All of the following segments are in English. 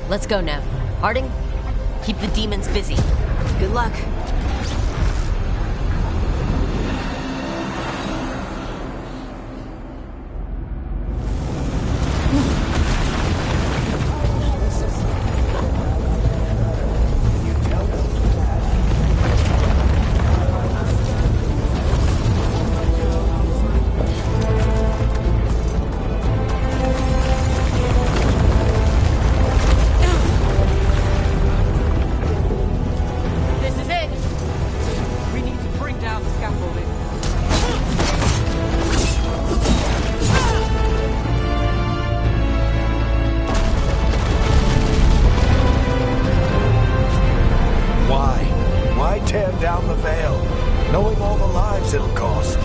Let's go now. Harding, keep the demons busy. Good luck. Down the veil, knowing all the lives it'll cost.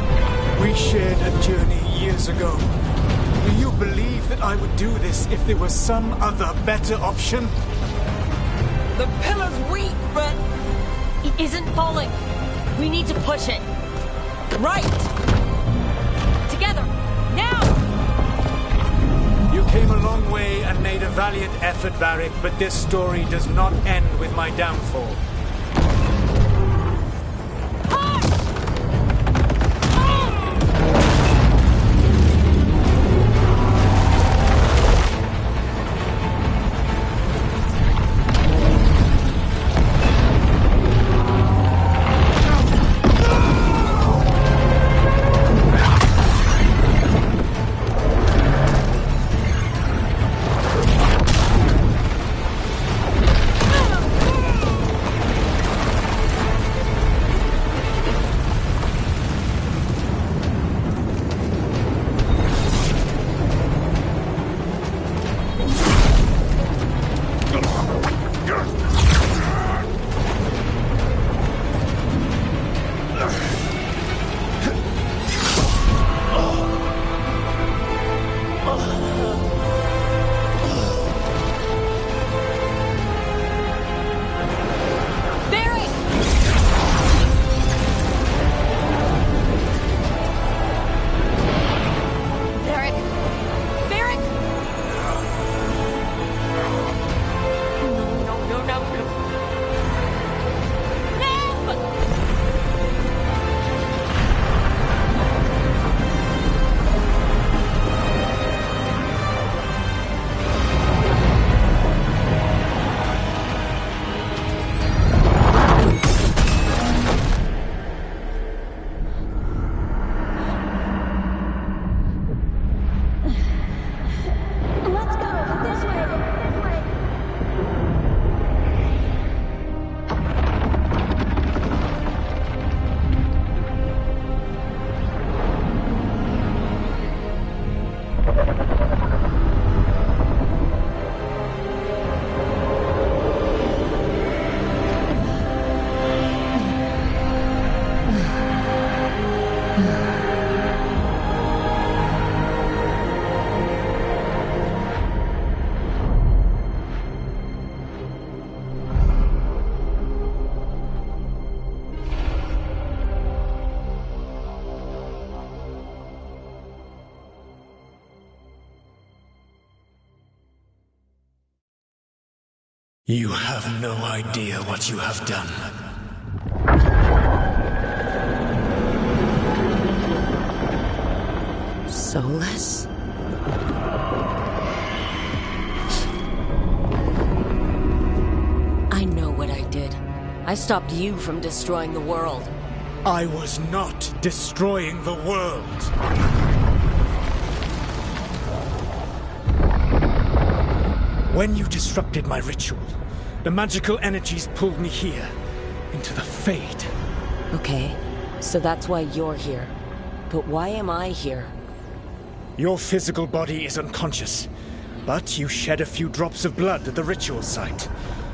We shared a journey years ago. Do you believe that I would do this if there was some other better option? The pillar's weak, but... It isn't falling. We need to push it. Right! Together! Now! You came a long way and made a valiant effort, Varric, but this story does not end with my downfall. You have no idea what you have done. Soulless? I know what I did. I stopped you from destroying the world. I was not destroying the world. When you disrupted my ritual, the magical energies pulled me here, into the Fade. Okay, so that's why you're here. But why am I here? Your physical body is unconscious, but you shed a few drops of blood at the ritual site.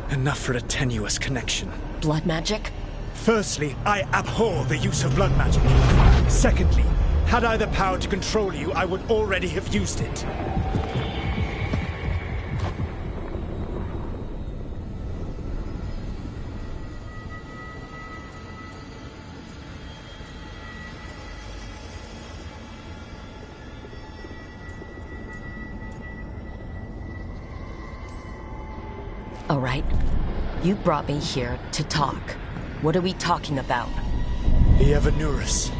Enough for a tenuous connection. Blood magic? Firstly, I abhor the use of blood magic. Secondly, had I the power to control you, I would already have used it. All right. You brought me here to talk. What are we talking about? The Evanurus,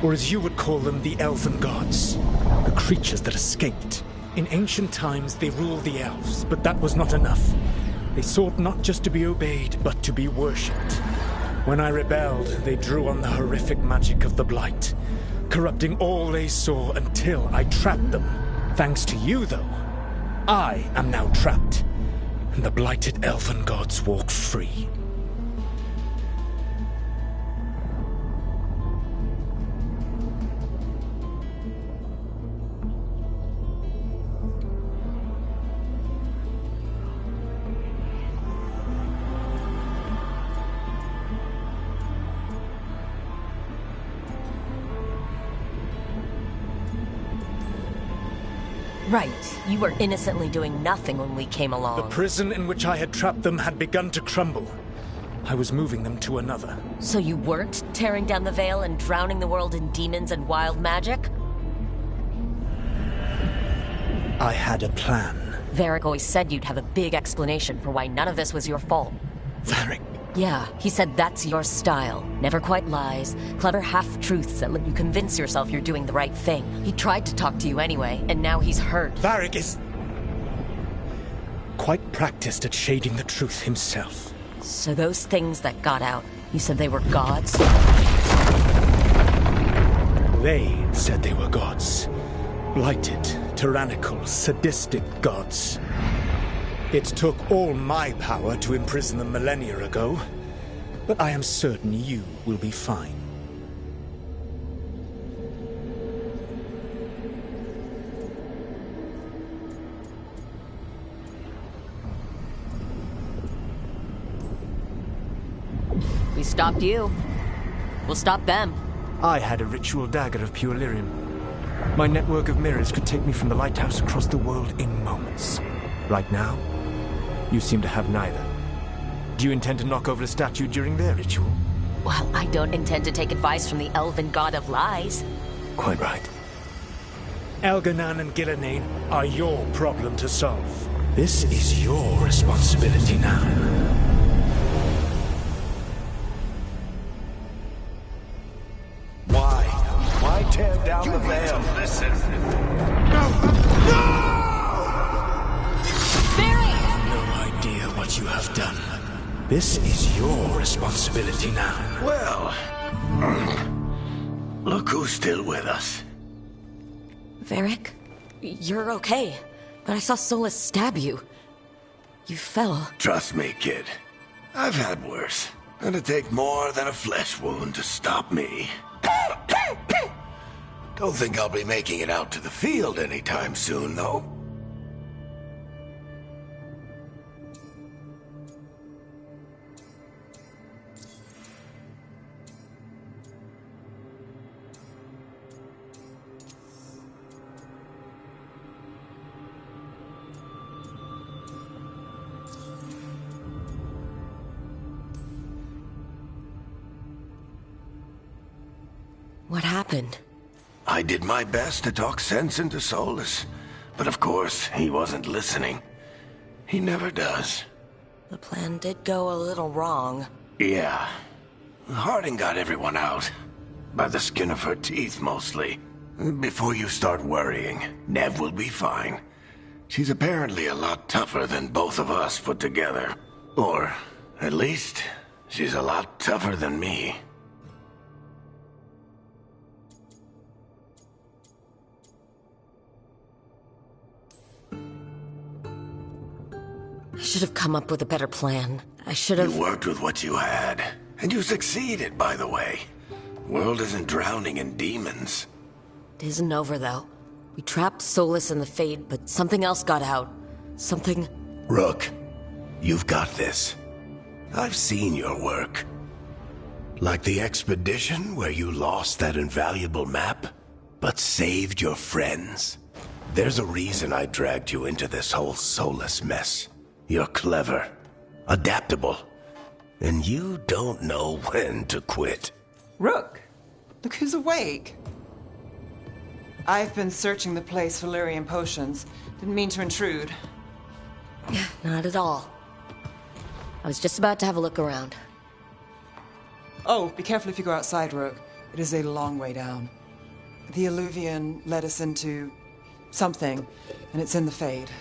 or as you would call them, the Elven Gods. The creatures that escaped. In ancient times, they ruled the elves, but that was not enough. They sought not just to be obeyed, but to be worshipped. When I rebelled, they drew on the horrific magic of the Blight, corrupting all they saw until I trapped them. Thanks to you, though, I am now trapped, and the blighted Elven Gods walk free. Right. You were innocently doing nothing when we came along. The prison in which I had trapped them had begun to crumble. I was moving them to another. So you weren't tearing down the veil and drowning the world in demons and wild magic? I had a plan. Varric always said you'd have a big explanation for why none of this was your fault. Varric. Yeah, he said that's your style. Never quite lies, clever half-truths that let you convince yourself you're doing the right thing. He tried to talk to you anyway, and now he's hurt. Varric is quite practiced at shading the truth himself. So those things that got out, you said they were gods? They said they were gods. Blighted, tyrannical, sadistic gods. It took all my power to imprison them millennia ago, but I am certain you will be fine. We stopped you. We'll stop them. I had a ritual dagger of pure lyrium. My network of mirrors could take me from the lighthouse across the world in moments. Right now, you seem to have neither. Do you intend to knock over a statue during their ritual? Well, I don't intend to take advice from the elven god of lies. Quite right. Elganan and Gillenane are your problem to solve. This is your responsibility now. Why tear down the veil? Listen. No idea what you have done. This is your responsibility now. Well, look who's still with us. Varric, you're okay. But I saw Solus stab you. You fell. Trust me, kid. I've had worse. It'd take more than a flesh wound to stop me. Don't think I'll be making it out to the field anytime soon, though. What happened? I did my best to talk sense into Solus, but of course, he wasn't listening. He never does. The plan did go a little wrong. Yeah. Harding got everyone out. By the skin of her teeth, mostly. Before you start worrying, Nev will be fine. She's apparently a lot tougher than both of us put together. Or, at least, she's a lot tougher than me. I should have come up with a better plan. I should have... You worked with what you had. And you succeeded, by the way. World isn't drowning in demons. It isn't over, though. We trapped Solus and the Fade, but something else got out. Something... Rook, you've got this. I've seen your work. Like the expedition where you lost that invaluable map, but saved your friends. There's a reason I dragged you into this whole Solus mess. You're clever, adaptable, and you don't know when to quit. Rook, look who's awake. I've been searching the place for lyrium potions. Didn't mean to intrude. Not at all. was just about to have a look around. Oh, be careful if you go outside, Rook. It is a long way down. The Illuvian led us into something, and it's in the Fade.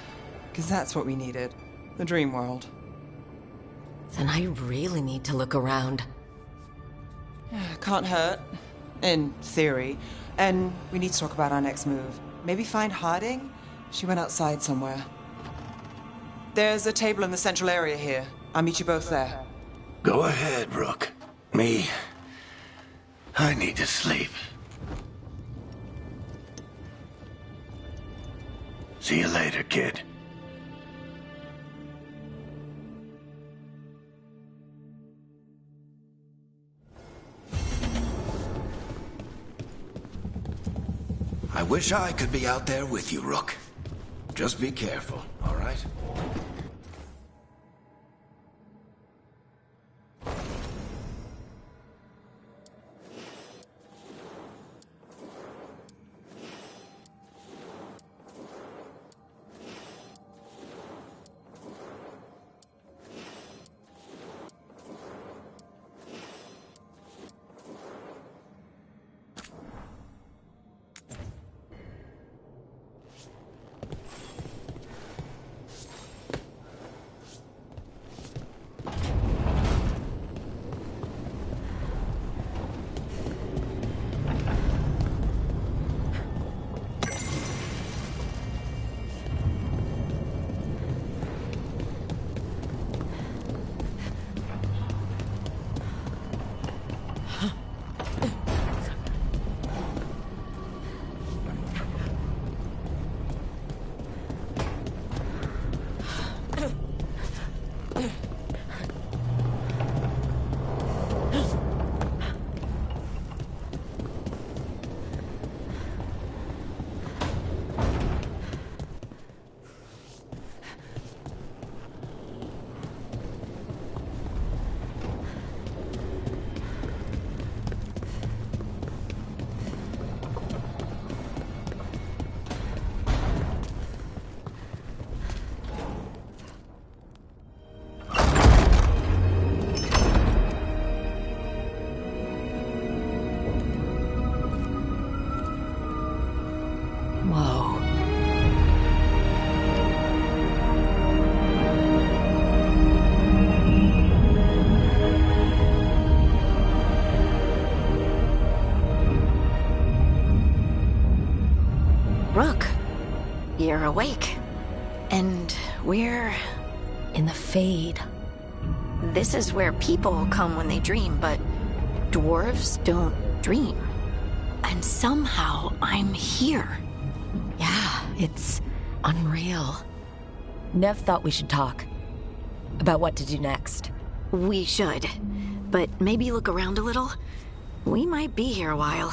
Because that's what we needed. The dream world. Then I really need to look around. Can't hurt. In theory. And we need to talk about our next move. Maybe find Harding? She went outside somewhere. There's a table in the central area here. I'll meet you both there. Go ahead, Rook. I need to sleep. See you later, kid. I wish I could be out there with you, Rook. Just be careful, all right? Whoa. Rook, you're awake. And we're... In the Fade. This is where people come when they dream, but dwarves don't dream. And somehow I'm here. Yeah, it's unreal. Nev thought we should talk. About what to do next. We should. But maybe look around a little. We might be here a while.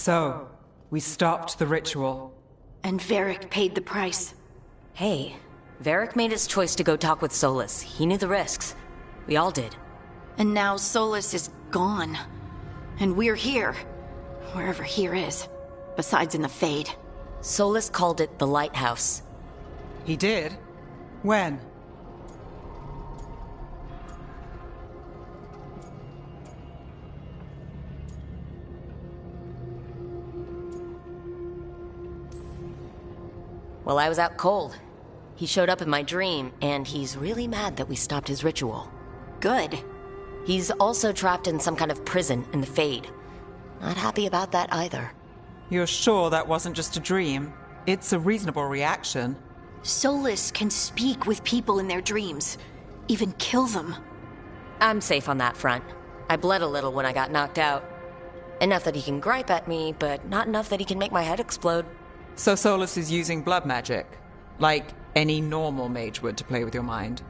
So, we stopped the ritual. And Varric paid the price. Hey, Varric made his choice to go talk with Solus. He knew the risks. We all did. And now Solus is gone. And we're here. Wherever here is. Besides in the Fade. Solus called it the Lighthouse. He did? When? Well, I was out cold. He showed up in my dream, and he's really mad that we stopped his ritual. Good. He's also trapped in some kind of prison in the Fade. Not happy about that either. You're sure that wasn't just a dream? It's a reasonable reaction. Solus can speak with people in their dreams. Even kill them. I'm safe on that front. I bled a little when I got knocked out. Enough that he can gripe at me, but not enough that he can make my head explode. So Solus is using blood magic? Like any normal mage would to play with your mind?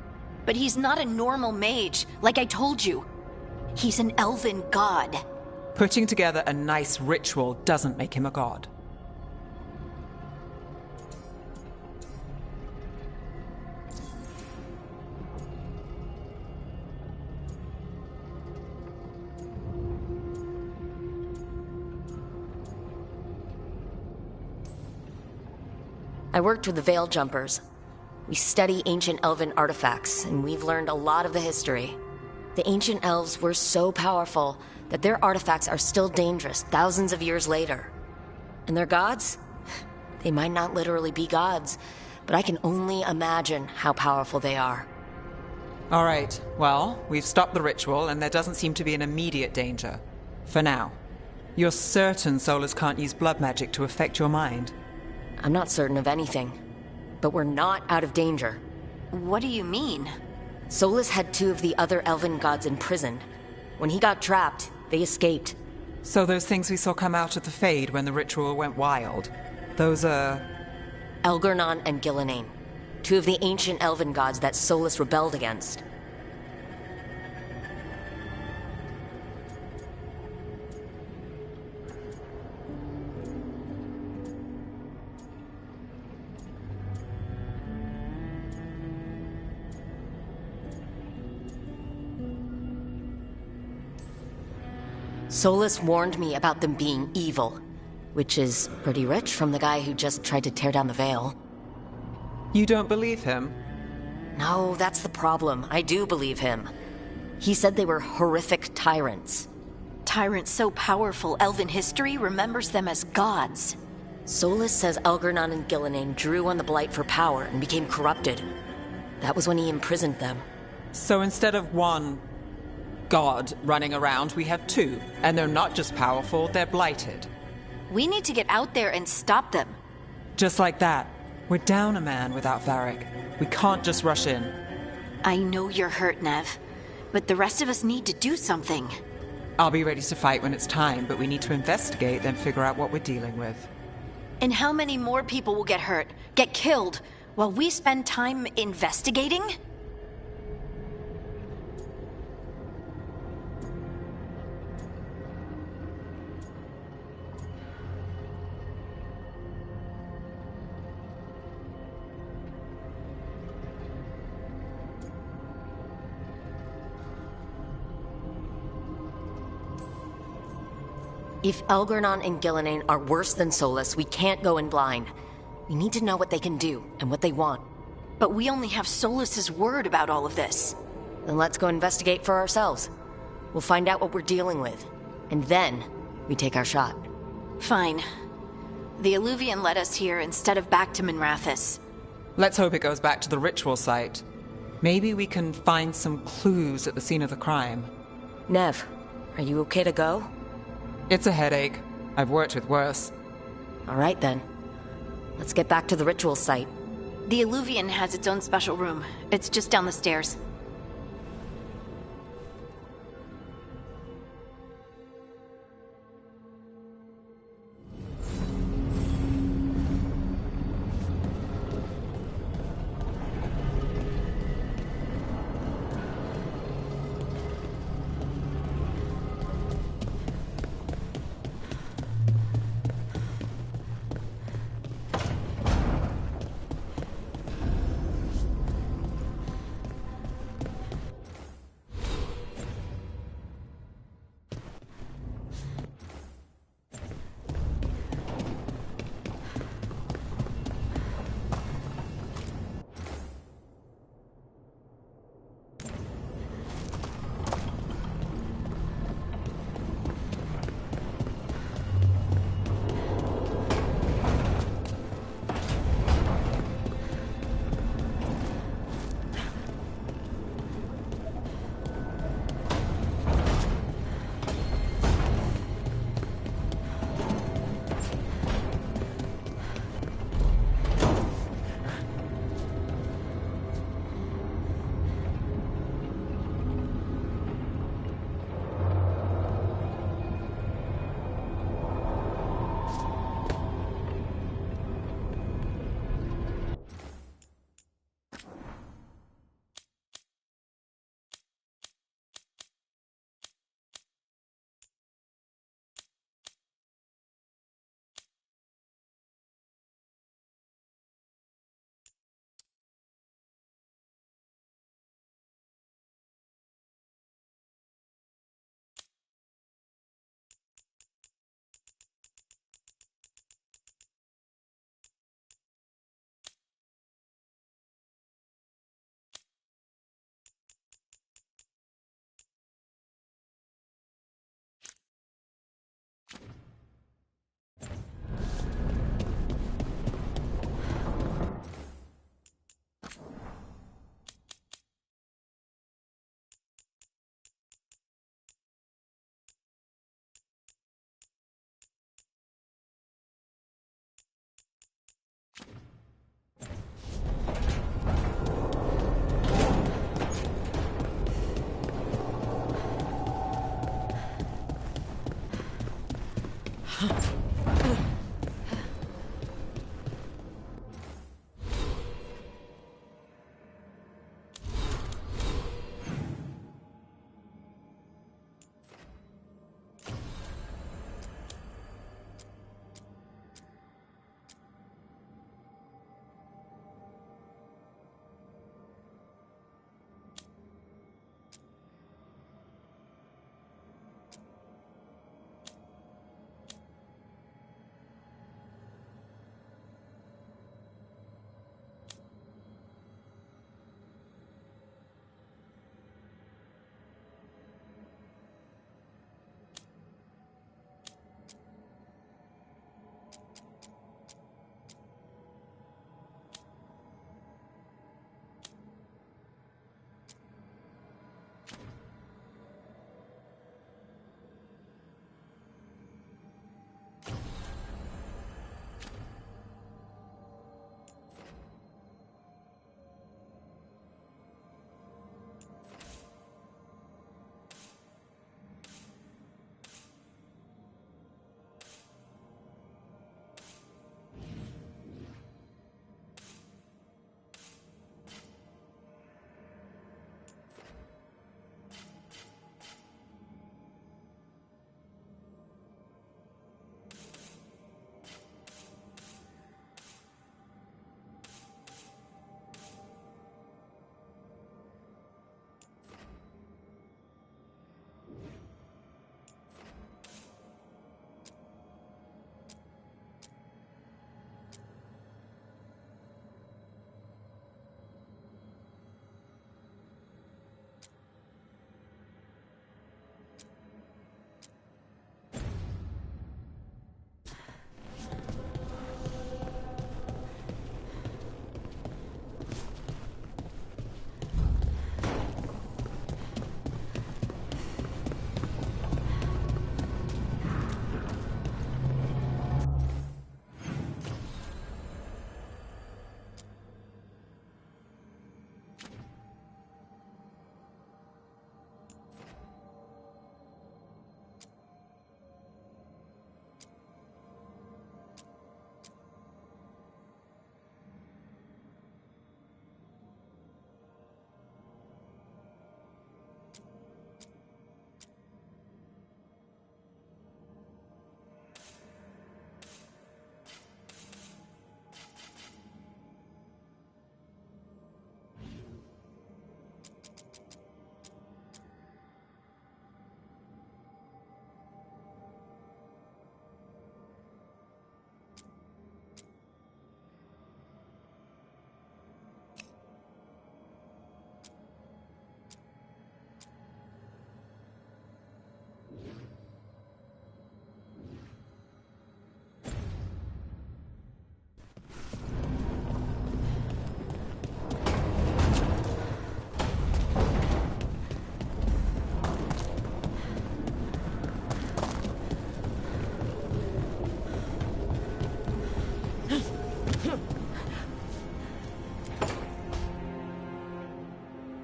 But he's not a normal mage, like I told you. He's an elven god. Putting together a nice ritual doesn't make him a god. I worked with the Veil Jumpers. We study ancient elven artifacts, and we've learned a lot of the history. The ancient elves were so powerful that their artifacts are still dangerous thousands of years later. And their gods? They might not literally be gods, but I can only imagine how powerful they are. All right, well, we've stopped the ritual, and there doesn't seem to be an immediate danger. For now. You're certain Solus can't use blood magic to affect your mind? I'm not certain of anything, but we're not out of danger. What do you mean? Solus had two of the other elven gods imprisoned. When he got trapped, they escaped. So those things we saw come out of the Fade when the ritual went wild, those are... Elgernon and Gillenane, two of the ancient elven gods that Solus rebelled against. Solus warned me about them being evil, which is pretty rich from the guy who just tried to tear down the veil. You don't believe him? No, that's the problem. I do believe him. He said they were horrific tyrants. Tyrants so powerful, elven history remembers them as gods. Solus says Elgernon and Gillenane drew on the Blight for power and became corrupted. That was when he imprisoned them. So instead of one god running around, we have two. And they're not just powerful, they're blighted. We need to get out there and stop them. Just like that. We're down a man without Varric. We can't just rush in. I know you're hurt, Nev, but the rest of us need to do something. I'll be ready to fight when it's time, but we need to investigate, then figure out what we're dealing with. And how many more people will get hurt, get killed, while we spend time investigating? If Elgernon and Gillenane are worse than Solus, we can't go in blind. We need to know what they can do and what they want. But we only have Solus's word about all of this. Then let's go investigate for ourselves. We'll find out what we're dealing with, and then we take our shot. Fine. The Illuvian led us here instead of back to Minrathous. Let's hope it goes back to the ritual site. Maybe we can find some clues at the scene of the crime. Nev, are you okay to go? It's a headache. I've worked with worse. All right then. Let's get back to the ritual site. The Illuvian has its own special room. It's just down the stairs.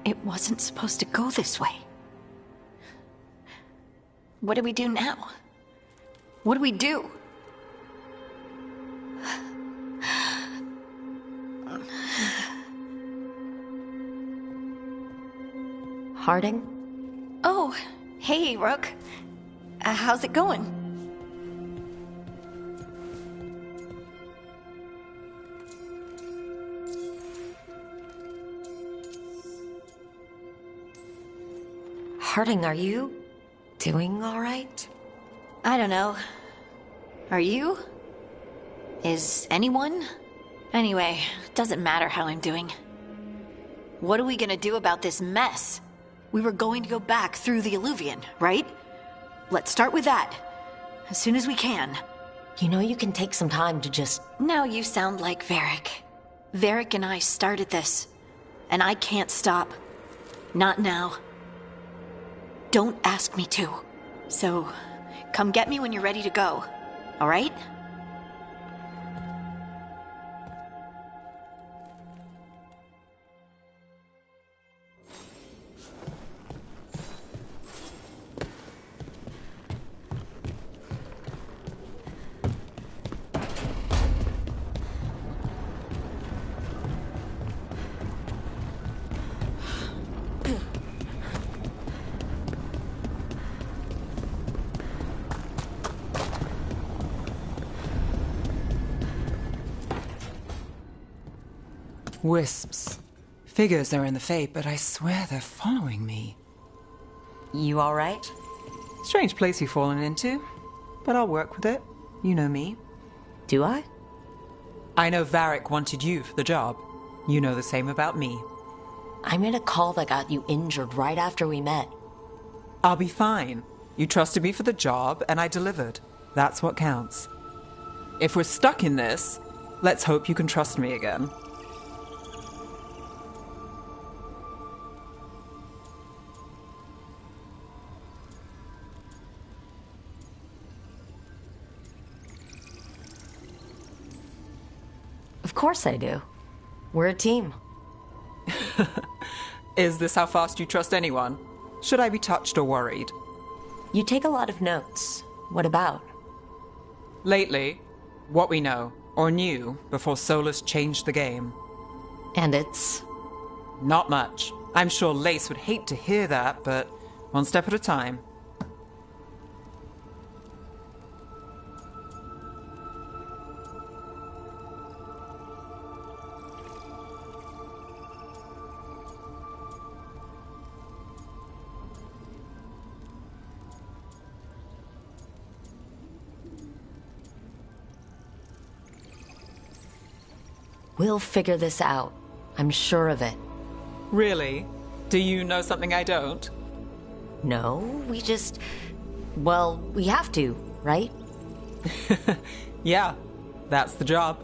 It wasn't supposed to go this way. What do we do now? What do we do? Harding? Oh, hey, Rook. How's it going? Harding, are you doing all right? I don't know. Are you? Is anyone? Anyway, doesn't matter how I'm doing. What are we gonna do about this mess? We were going to go back through the Illuvian, right? Let's start with that. As soon as we can. You know you can take some time to just... Now you sound like Varric. Varric and I started this. And I can't stop. Not now. Don't ask me to. So, come get me when you're ready to go. All right? Wisps. Figures are in the Fate, but I swear they're following me. You alright? Strange place you've fallen into, but I'll work with it. You know me. Do I? I know Varric wanted you for the job. You know the same about me. I made a call that got you injured right after we met. I'll be fine. You trusted me for the job, and I delivered. That's what counts. If we're stuck in this, let's hope you can trust me again. Of course I do. We're a team. Is this how fast you trust anyone? Should I be touched or worried? You take a lot of notes. What about? Lately, what we know, or knew, before Solus changed the game. And it's... Not much. I'm sure Lace would hate to hear that, but one step at a time. We'll figure this out. I'm sure of it. Really? Do you know something I don't? No, we just... Well, we have to, right? Yeah, that's the job.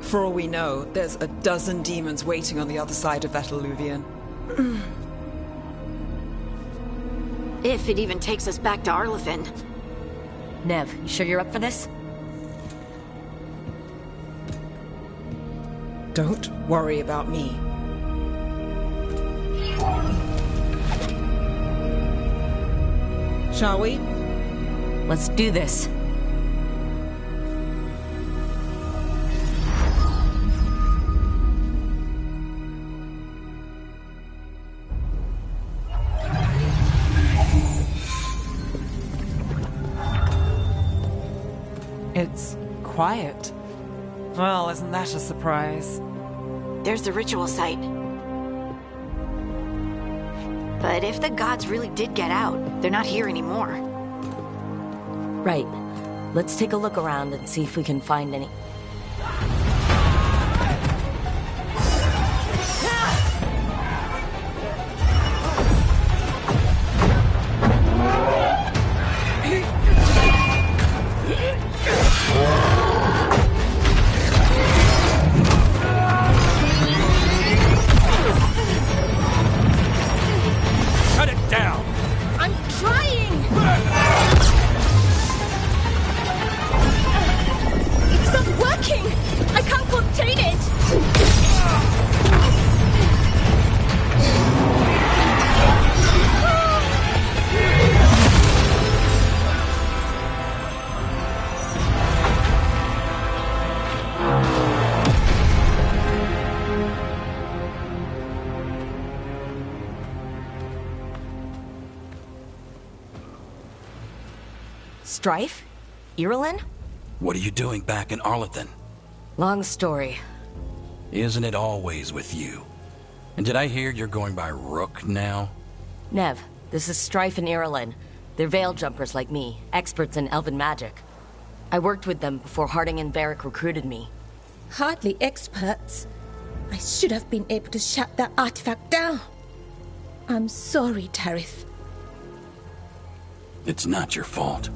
For all we know, there's a dozen demons waiting on the other side of that alluvion. If it even takes us back to Arlefin. Nev, you sure you're up for this? Don't worry about me. Shall we? Let's do this. It's quiet. Well, isn't that a surprise? There's the ritual site. But if the gods really did get out, they're not here anymore. Right. Let's take a look around and see if we can find any... Strife? Irulan? What are you doing back in Arlethan? Long story. Isn't it always with you? And did I hear you're going by Rook now? Nev, this is Strife and Irulan. They're veil jumpers like me, experts in elven magic. I worked with them before Harding and Varric recruited me. Hardly experts. I should have been able to shut that artifact down. I'm sorry, Tarith. It's not your fault.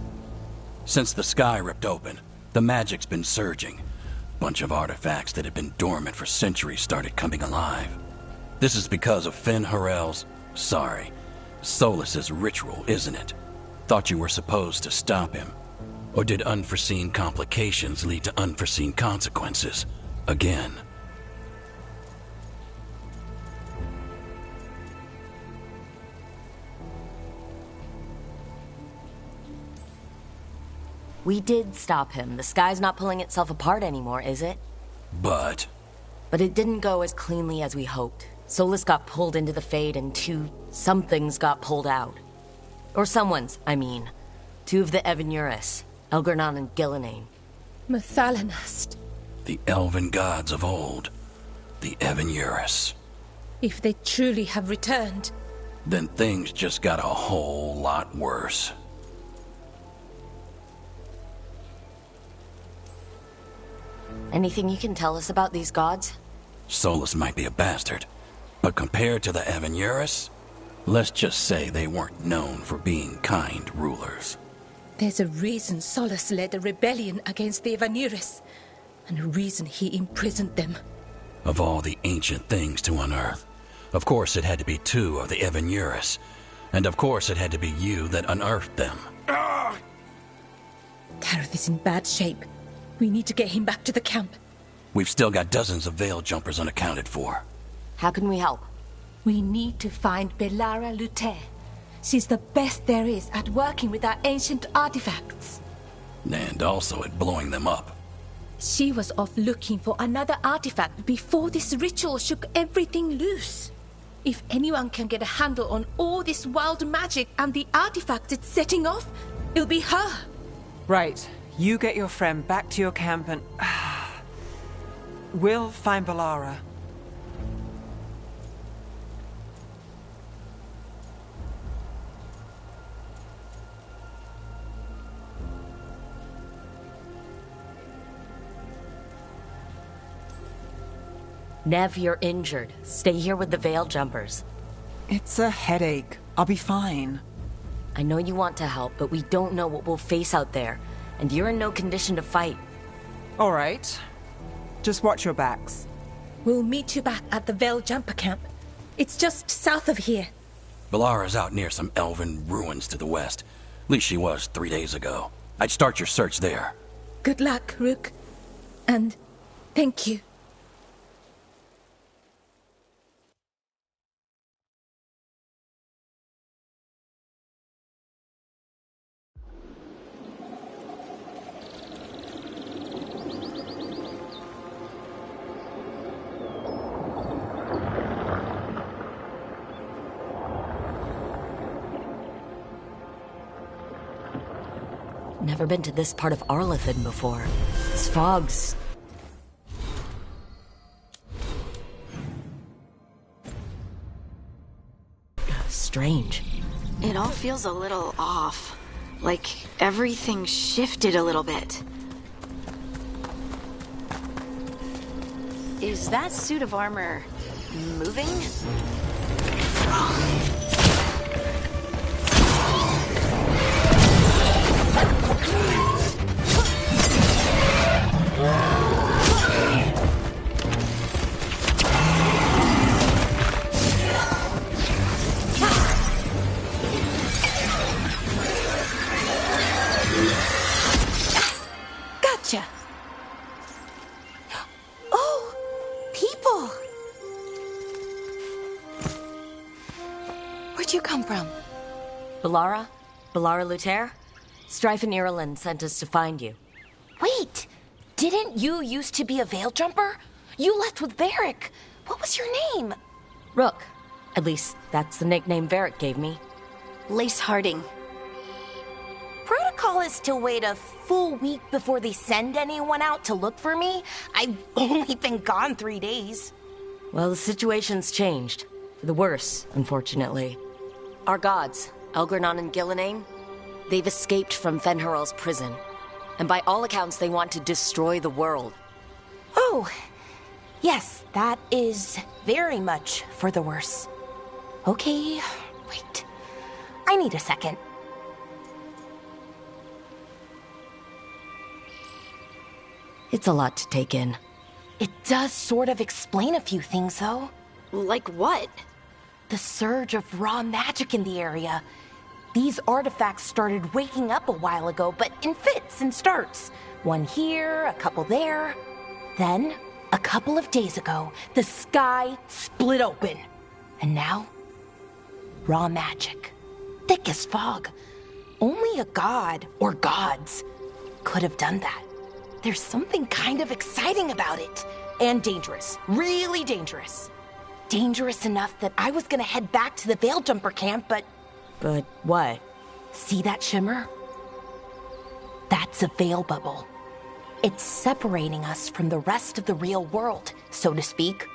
Since the sky ripped open, the magic's been surging. Bunch of artifacts that had been dormant for centuries started coming alive. This is because of Finn Harel's... sorry, Solus's ritual, isn't it? Thought you were supposed to stop him. Or did unforeseen complications lead to unforeseen consequences? Again. We did stop him. The sky's not pulling itself apart anymore, is it? But it didn't go as cleanly as we hoped. Solus got pulled into the Fade and somethings got pulled out. Or someone's, I mean. Two of the Evanuris, Elgernon and Gillenane. Mathalanast. the elven gods of old, the Evanuris. If they truly have returned, Then things just got a whole lot worse. Anything you can tell us about these gods? Solus might be a bastard, but compared to the Evanuris, let's just say they weren't known for being kind rulers. there's a reason Solus led a rebellion against the Evanuris, and a reason he imprisoned them. Of all the ancient things to unearth, of course it had to be two of the Evanuris, and of course it had to be you that unearthed them. Tareth is in bad shape. We need to get him back to the camp. We've still got dozens of veil jumpers unaccounted for. How can we help? We need to find Belara Luthe. She's the best there is at working with our ancient artifacts. And also at blowing them up. She was off looking for another artifact before this ritual shook everything loose. If anyone can get a handle on all this wild magic and the artifacts it's setting off, it'll be her. Right. You get your friend back to your camp and... we'll find Belara. Nev, you're injured. Stay here with the veil jumpers. It's a headache. I'll be fine. I know you want to help, but we don't know what we'll face out there. And you're in no condition to fight. All right. Just watch your backs. We'll meet you back at the Veil Jumper camp. It's just south of here. Belara's out near some elven ruins to the west. At least she was 3 days ago. I'd start your search there. Good luck, Rook. And thank you. Never been to this part of Arlethan before. This fog's... strange. It all feels a little off. Like everything shifted a little bit. Is that suit of armor moving? Gotcha. Oh, people. Where'd you come from? Belara? Belara Luthe? Strife and Irulan sent us to find you. Wait, didn't you used to be a veil jumper? You left with Varric. What was your name? Rook. At least, that's the nickname Varric gave me. Lace Harding. Protocol Wallace to wait a full week before they send anyone out to look for me? I've only been gone 3 days. Well, the situation's changed. For the worse, unfortunately. Our gods, Elgranon and Gillenane, they've escaped from Fen'Harel's prison. And by all accounts, they want to destroy the world. Oh, yes, that is very much for the worse. Okay, wait. I need a second. It's a lot to take in. It does sort of explain a few things, though. Like what? The surge of raw magic in the area. These artifacts started waking up a while ago, but in fits and starts. One here, a couple there. Then, a couple of days ago, the sky split open. And now, raw magic. Thick as fog. Only a god, or gods, could have done that. There's something kind of exciting about it. And dangerous. Really dangerous. Dangerous enough that I was gonna head back to the Veil Jumper camp, but... But what? See that shimmer? That's a veil bubble. It's separating us from the rest of the real world, so to speak.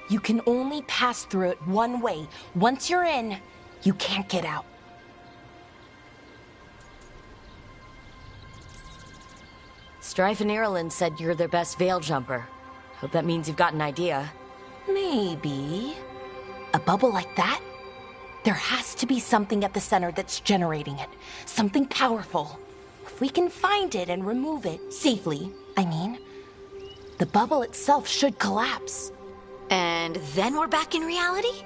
You can only pass through it one way. Once you're in, you can't get out. Strife and Ireland said you're their best veil jumper. Hope that means you've got an idea. Maybe. A bubble like that? There has to be something at the center that's generating it. Something powerful. If we can find it and remove it, safely, I mean, the bubble itself should collapse. And then we're back in reality?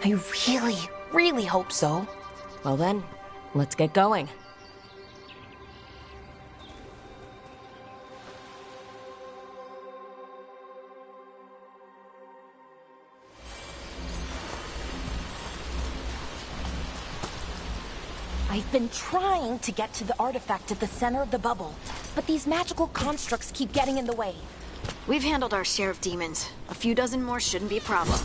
I really, really hope so. Well then, let's get going. I've been trying to get to the artifact at the center of the bubble, but these magical constructs keep getting in the way. We've handled our share of demons. A few dozen more shouldn't be a problem.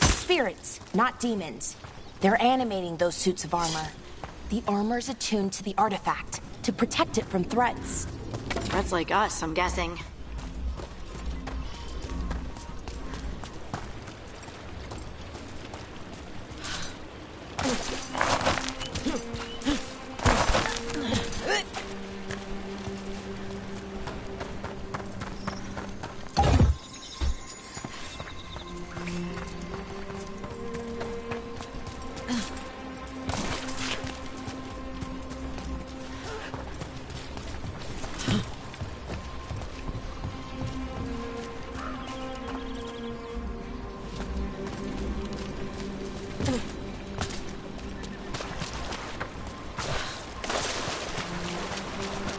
Spirits, not demons. They're animating those suits of armor. The armor's attuned to the artifact, to protect it from threats. Threats like us, I'm guessing.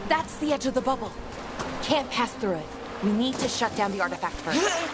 That's the edge of the bubble. Can't pass through it. We need to shut down the artifact first.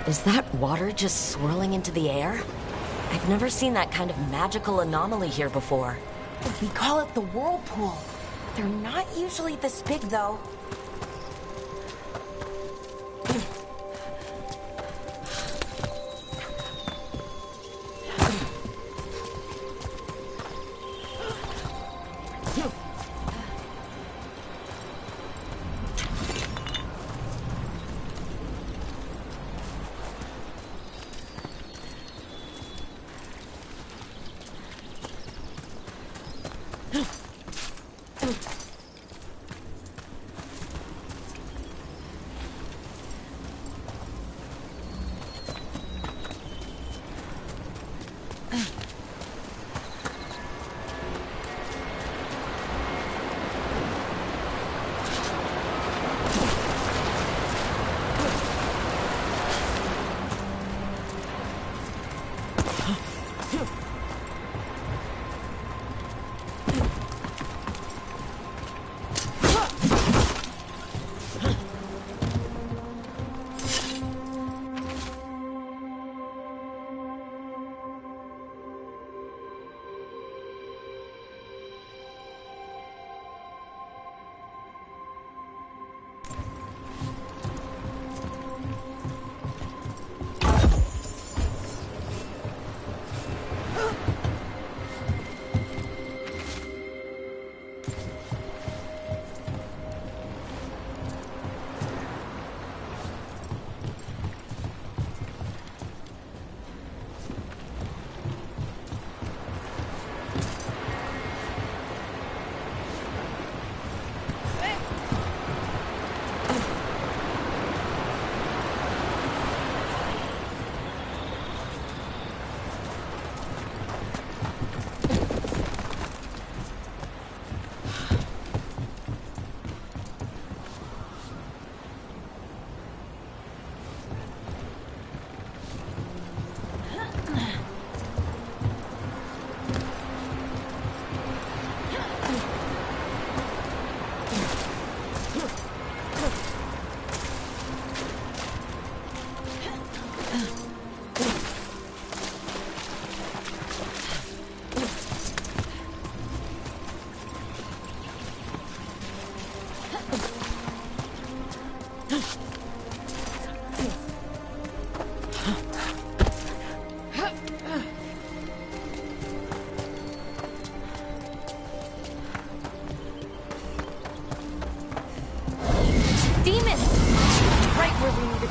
Is that water just swirling into the air? I've never seen that kind of magical anomaly here before. We call it the whirlpool. They're not usually this big, though.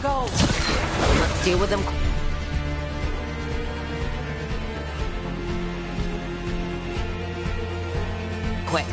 go. Let's deal with them. Quick.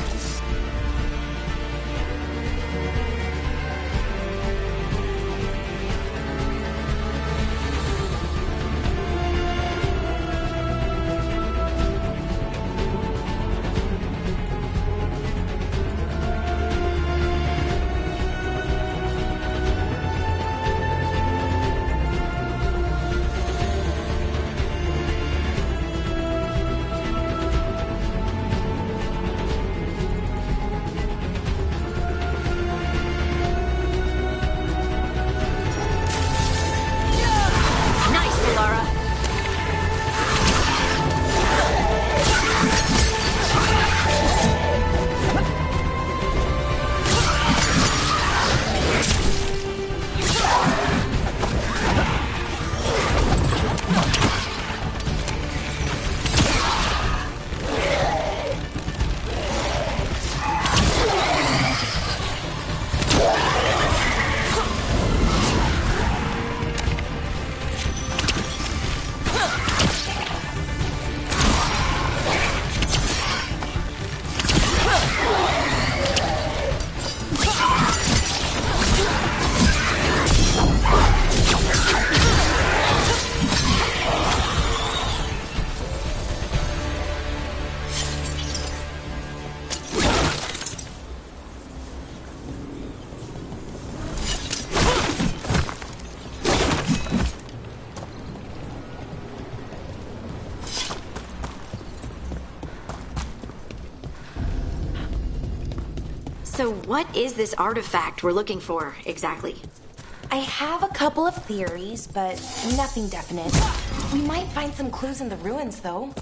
So what is this artifact we're looking for, exactly? I have a couple of theories, but nothing definite. We might find some clues in the ruins, though.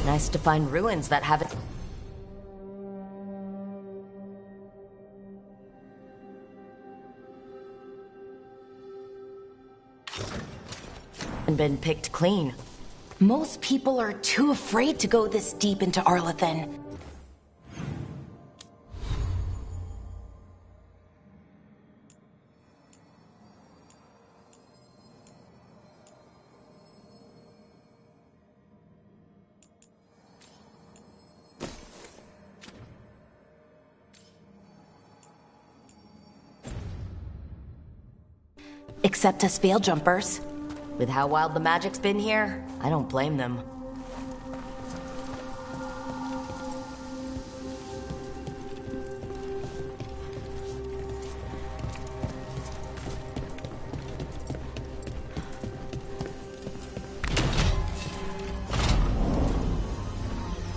Nice to find ruins that haven't been picked clean. Most people are too afraid to go this deep into Arlathan. Except us veil jumpers. With how wild the magic's been here, I don't blame them.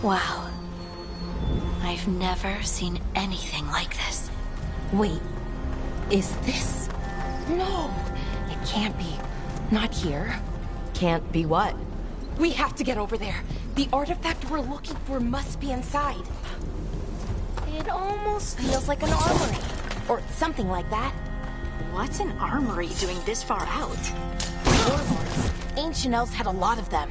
Wow. I've never seen anything like this. Wait, is this? No, it can't be. Not here. Can't be what? We have to get over there. The artifact we're looking for must be inside. It almost feels like an armory. Or something like that. What's an armory doing this far out? Warlords. Ancient elves had a lot of them.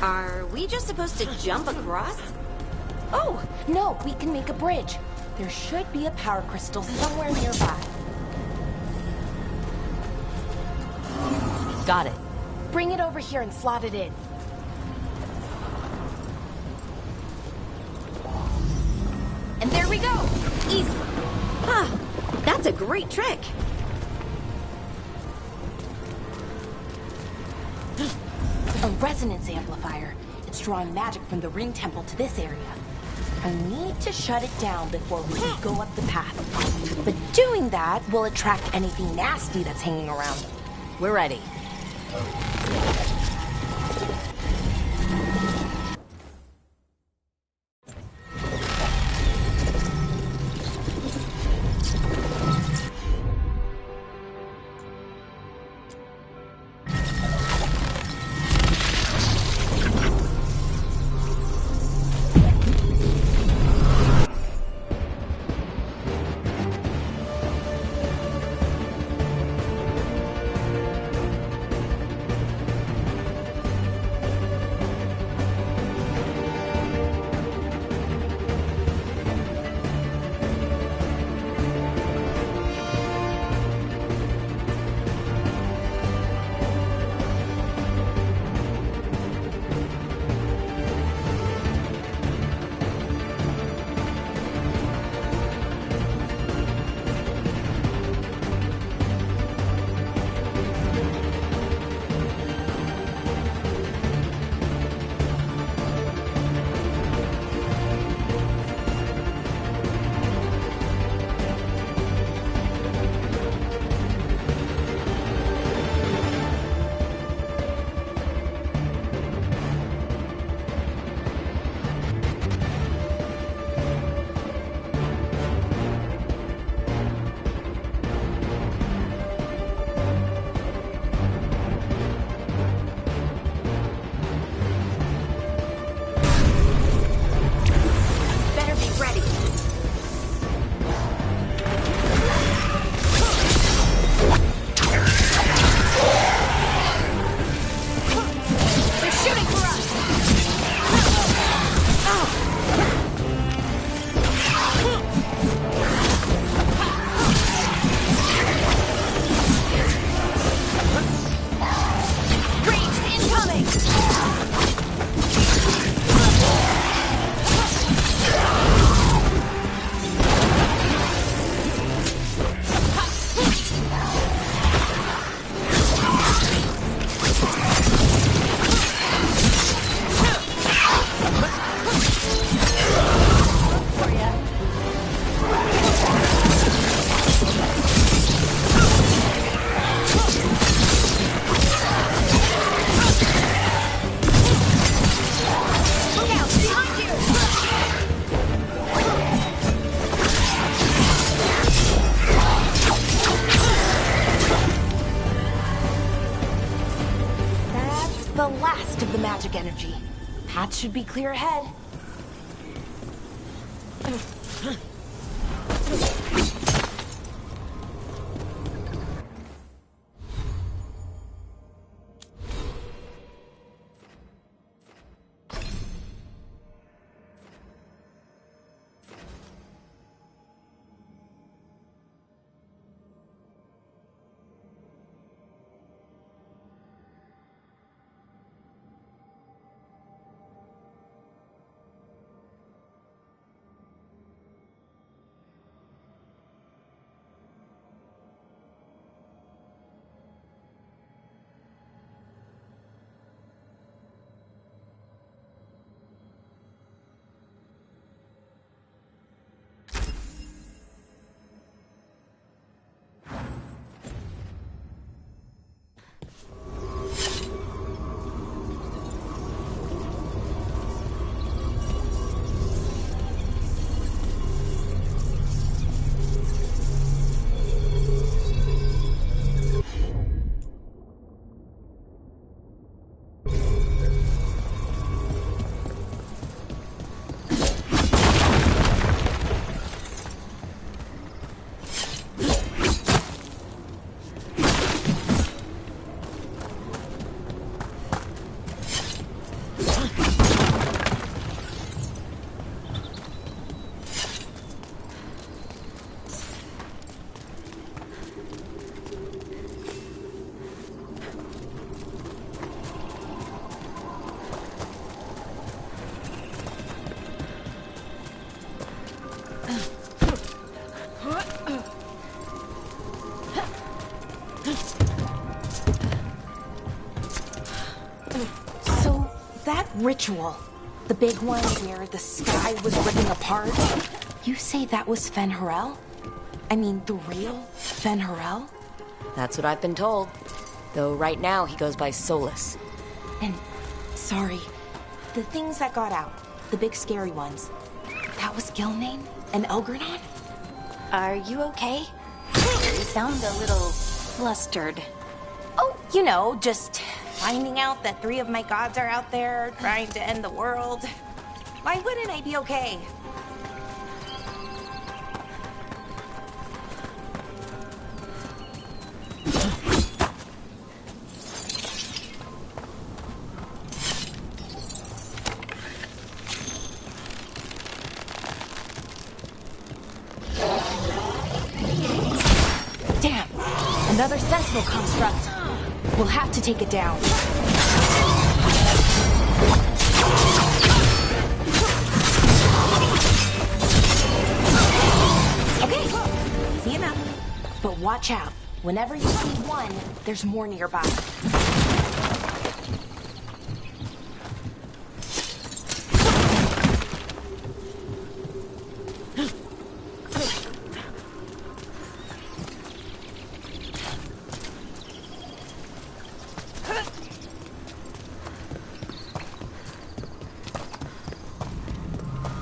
Are we just supposed to jump across? Oh, no, we can make a bridge. There should be a power crystal somewhere nearby. Got it. Bring it over here and slot it in. And there we go! Easy. Huh, that's a great trick. A resonance amplifier. It's drawing magic from the ring temple to this area. I need to shut it down before we can go up the path. But doing that will attract anything nasty that's hanging around. We're ready. the last of the magic energy. Path should be clear ahead. Ritual. The big one where the sky was ripping apart. You say that was Fen-Harel? I mean, the real Fen-Harel? That's what I've been told. Though right now he goes by Solus. And, sorry, the things that got out, the big scary ones, that was Gilnane and Elgranon? Are you okay? You sound a little flustered. Oh, you know, just finding out that 3 of my gods are out there trying to end the world. Why wouldn't I be okay? Damn! Another sentinel construct. We'll have to take it down. Okay, easy enough. But watch out. Whenever you see one, there's more nearby.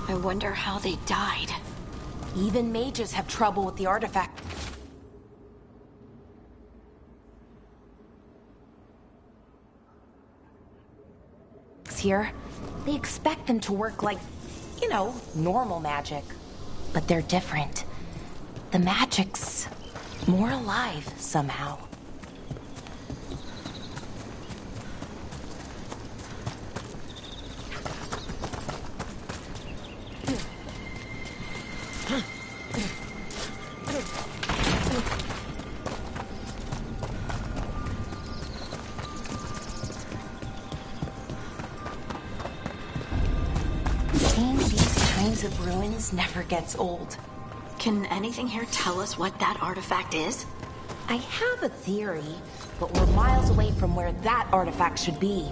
I wonder how they died. Even mages have trouble with the artifact. Here, they expect them to work like, you know, normal magic. But they're different. The magic's more alive somehow. Seeing these kinds of ruins never gets old. Can anything here tell us what that artifact is? I have a theory, but we're miles away from where that artifact should be.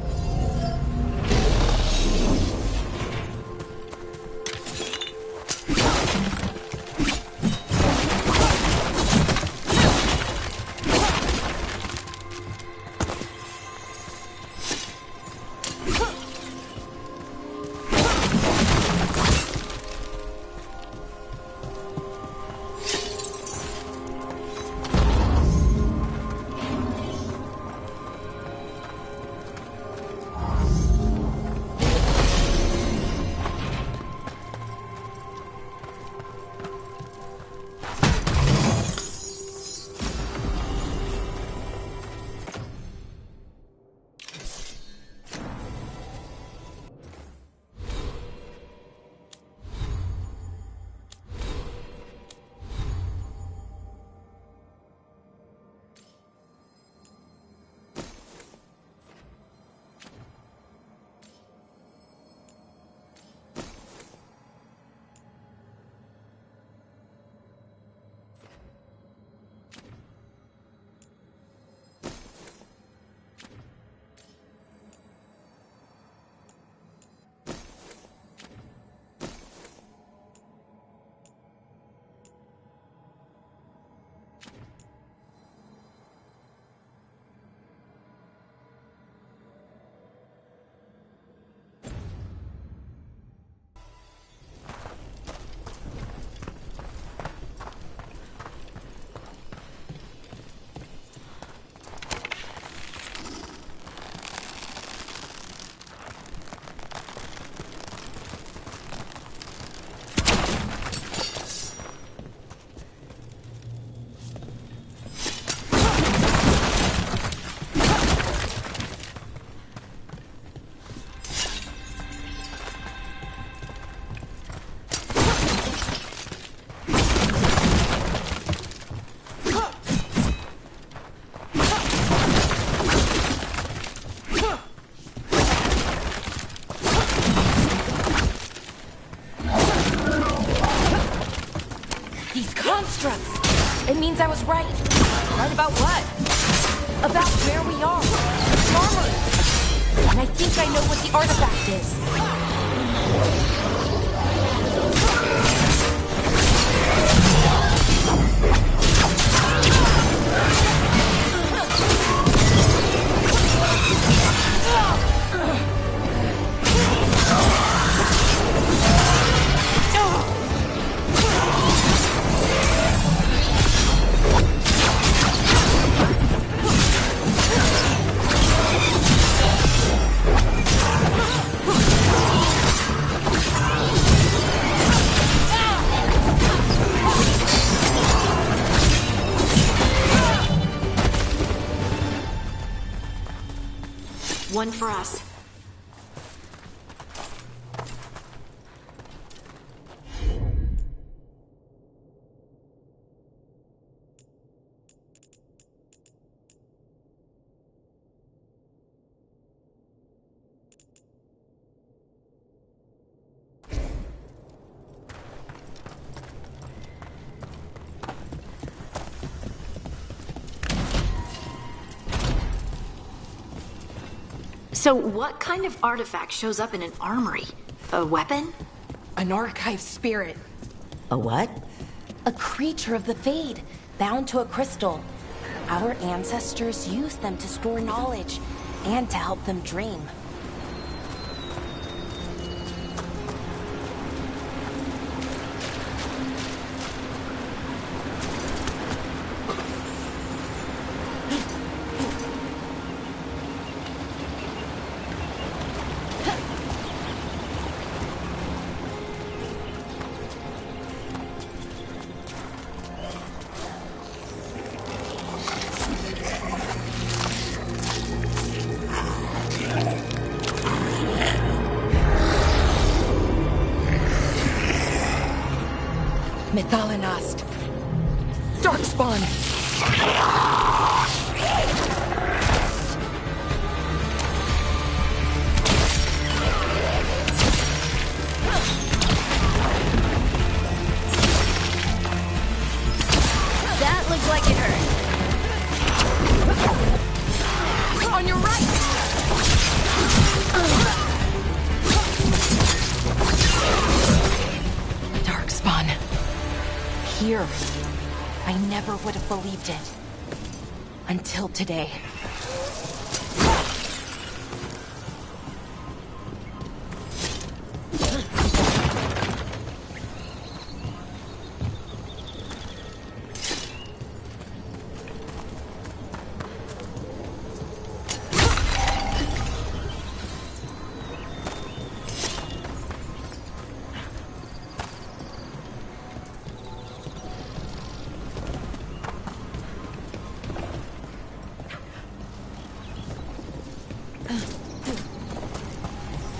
means I was right. Right about what? About where we are. The armory. And I think I know what the artifact is. One for us. So what kind of artifact shows up in an armory? A weapon? An archive spirit. A what? A creature of the Fade, bound to a crystal. Our ancestors used them to store knowledge and to help them dream. Methalinast. Darkspawn. That looked like it hurt. On your right. Darkspawn. Here. I never would have believed it. Until today.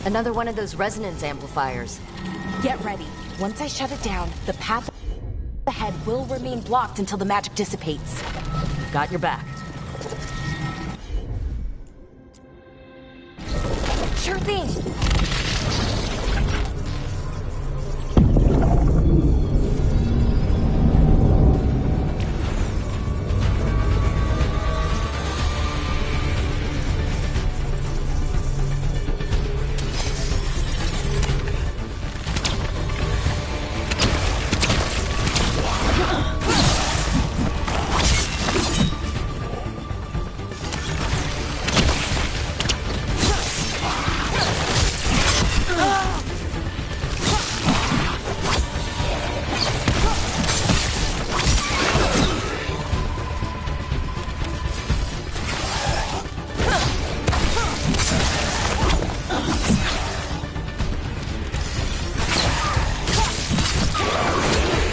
Another one of those resonance amplifiers. Get ready. Once I shut it down, the path ahead will remain blocked until the magic dissipates. Got your back. Sure thing.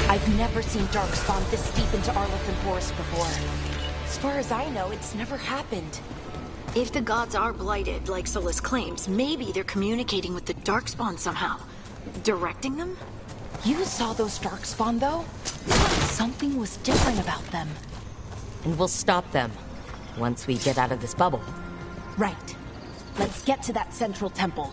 I've never seen Darkspawn this deep into Arlothan Forest before. As far as I know, it's never happened. If the gods are blighted, like Solus claims, maybe they're communicating with the Darkspawn somehow. Directing them? You saw those Darkspawn, though? Something was different about them. And we'll stop them once we get out of this bubble. Right. Let's get to that central temple.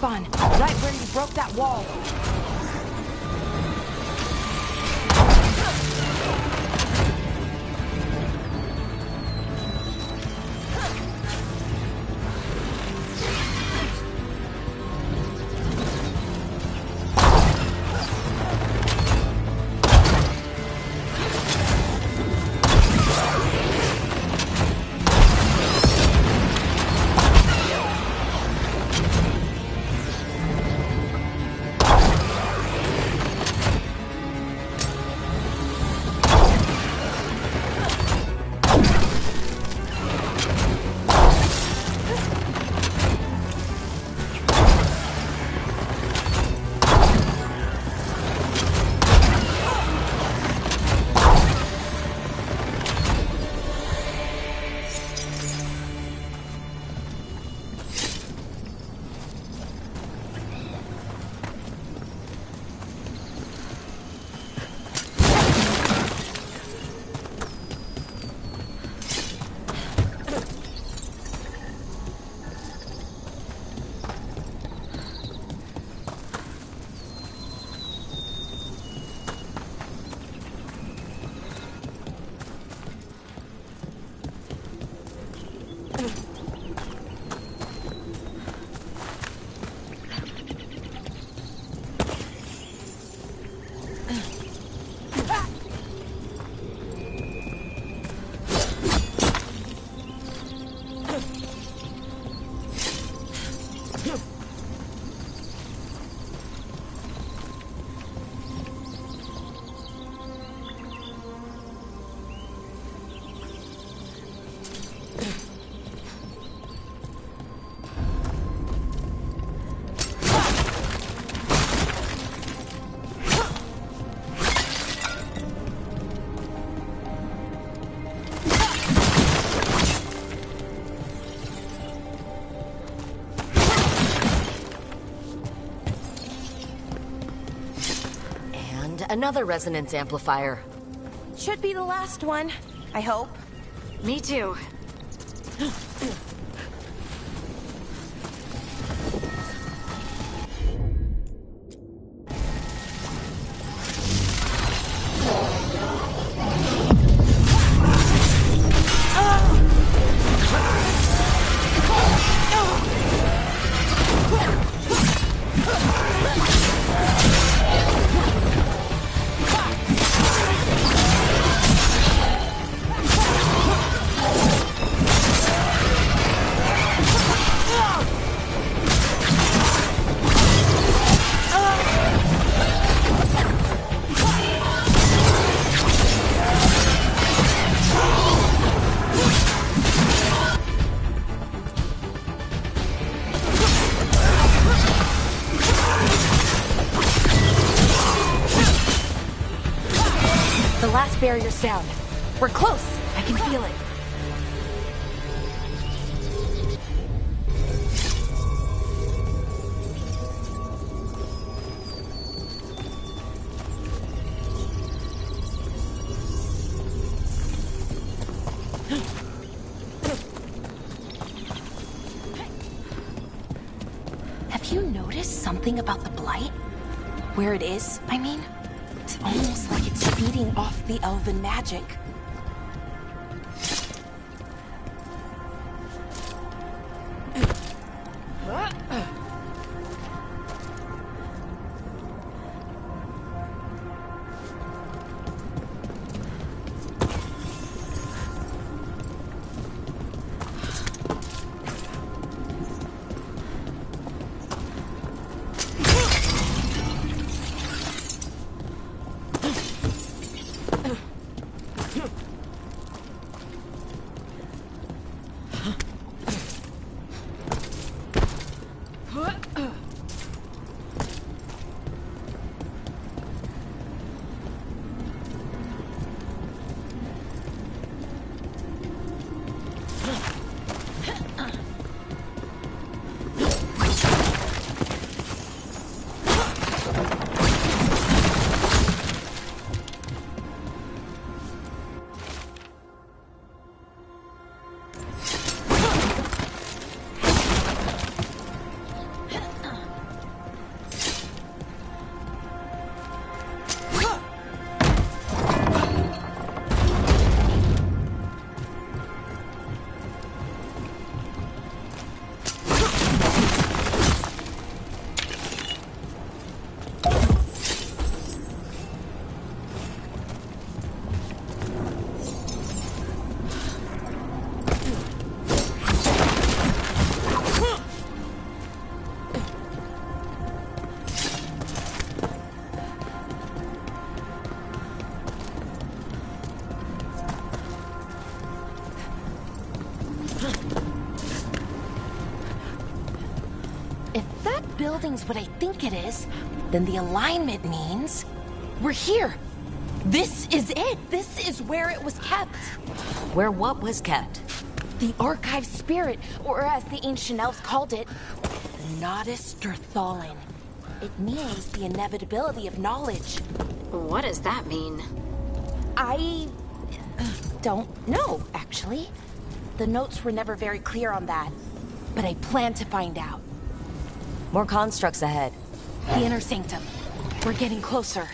respawn, right where you broke that wall. Another resonance amplifier. Should be the last one, I hope. Me too. The last barrier's down. We're close. I can feel it. Have you noticed something about the blight? Where it is, I mean? It's almost like it's feeding off the elven magic. aligning's what I think it is, then the alignment means we're here. This is it. This is where it was kept. Where what was kept? The archive spirit, or as the ancient elves called it, Nodus Durthalin. It means the inevitability of knowledge. What does that mean? I don't know, actually. The notes were never very clear on that, but I plan to find out. More constructs ahead. The inner sanctum. We're getting closer.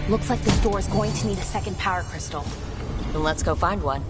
Looks like this door is going to need a second power crystal. Then let's go find one.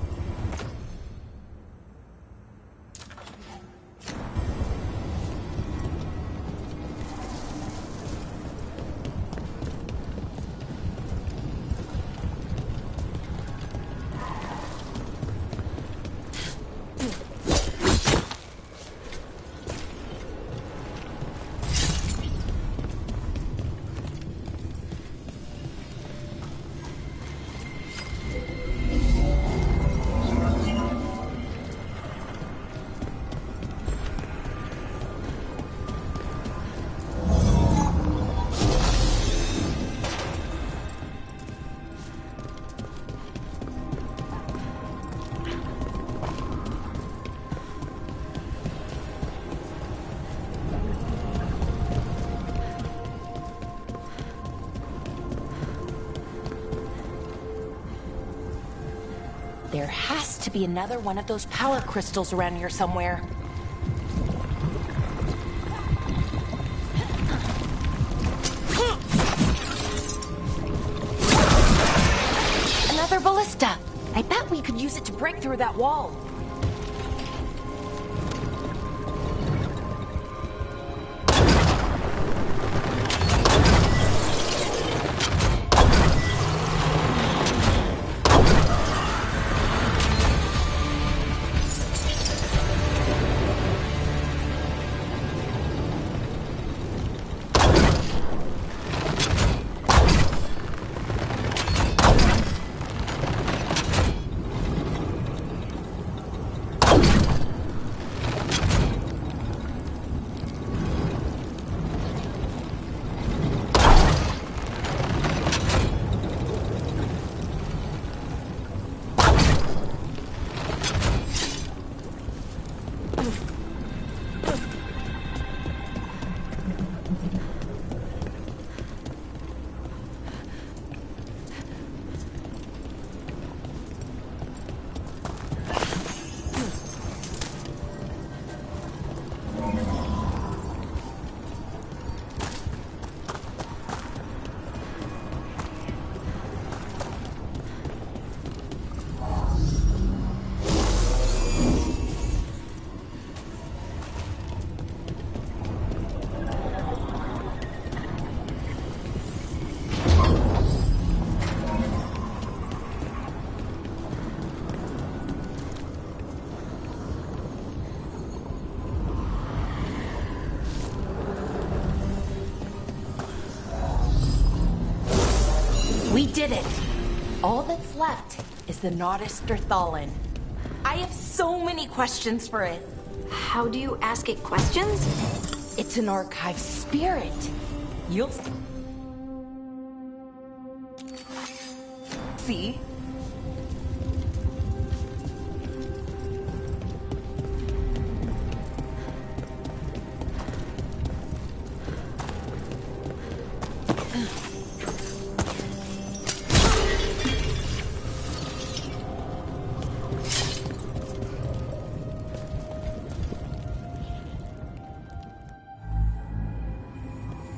There has to be another one of those power crystals around here somewhere. Another ballista! I bet we could use it to break through that wall. We did it! All that's left is the Nodus Derthalin. I have so many questions for it. How do you ask it questions? It's an archive spirit. You'll see.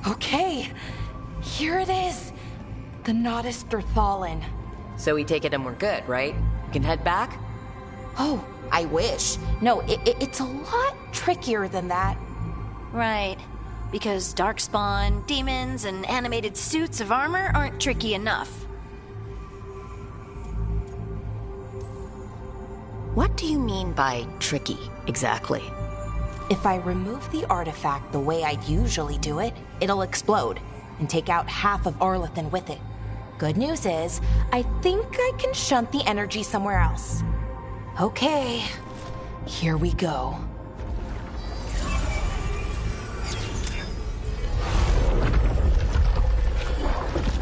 Okay, here it is. The Nodus Derthalin. So we take it and we're good, right? We can head back? Oh, I wish. No, it's a lot trickier than that. Right. Because darkspawn, demons, and animated suits of armor aren't tricky enough. What do you mean by tricky, exactly? If I remove the artifact the way I'd usually do it, it'll explode and take out half of Arlethan with it. Good news is, I think I can shunt the energy somewhere else. Okay, here we go.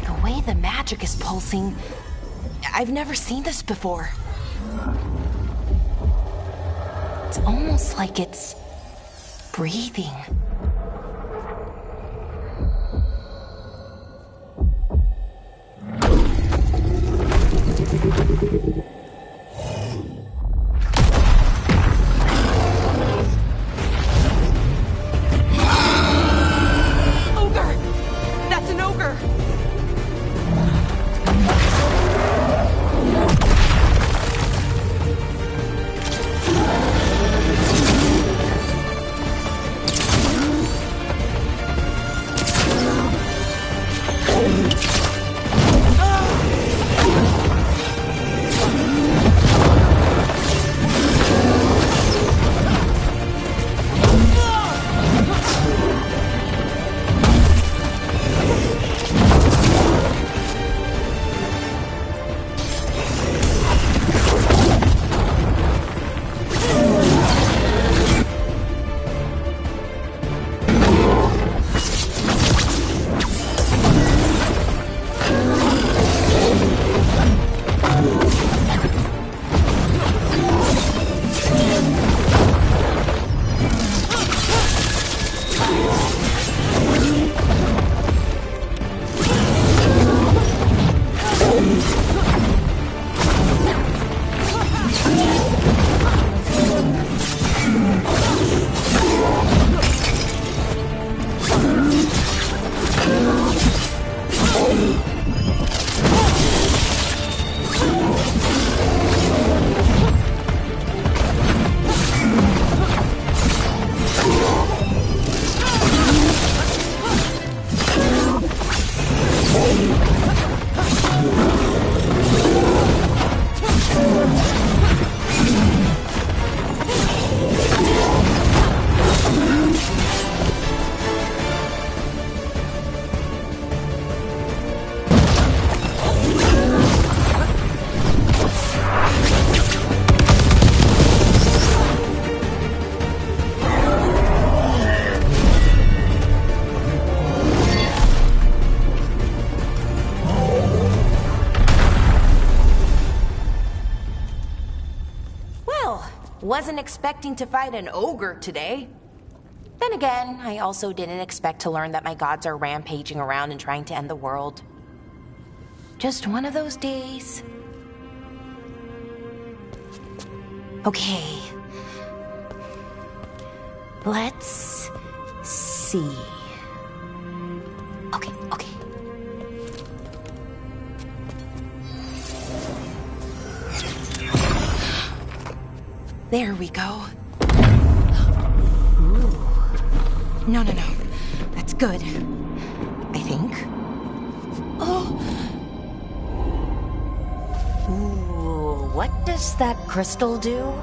The way the magic is pulsing, I've never seen this before. It's almost like it's breathing. Ogre! That's an ogre! Wasn't expecting to fight an ogre today. Then again, I also didn't expect to learn that my gods are rampaging around and trying to end the world. Just one of those days. Okay. Let's see. Okay. There we go. Ooh. No. That's good. I think. Oh. Ooh, what does that crystal do?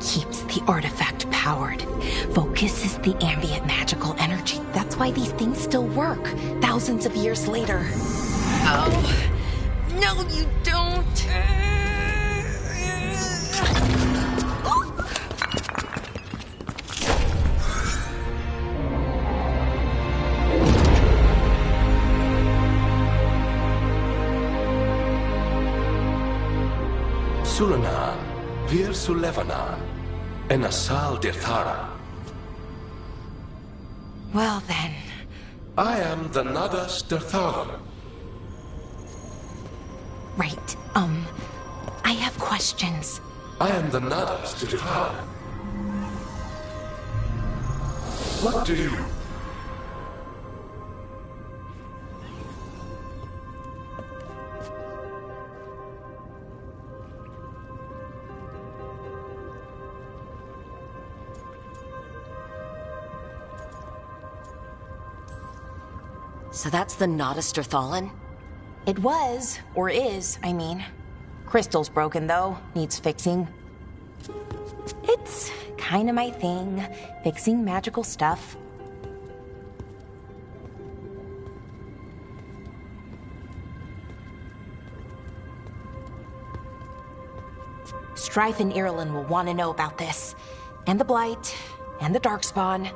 keeps the artifact powered, focuses the ambient magical energy. That's why these things still work, thousands of years later. Oh, no, you don't. Sulanan, Vir Sulevanan, and Asal Dirthara. Well then. I am the Nadas Dirtharan. Right, I have questions. I am the Nadas Dirtharan. What do you... So that's the Nodaster Thalin? It was, or is, I mean. Crystal's broken, though. Needs fixing. It's kinda my thing, fixing magical stuff. Strife and Irulan will want to know about this. And the Blight, and the Darkspawn.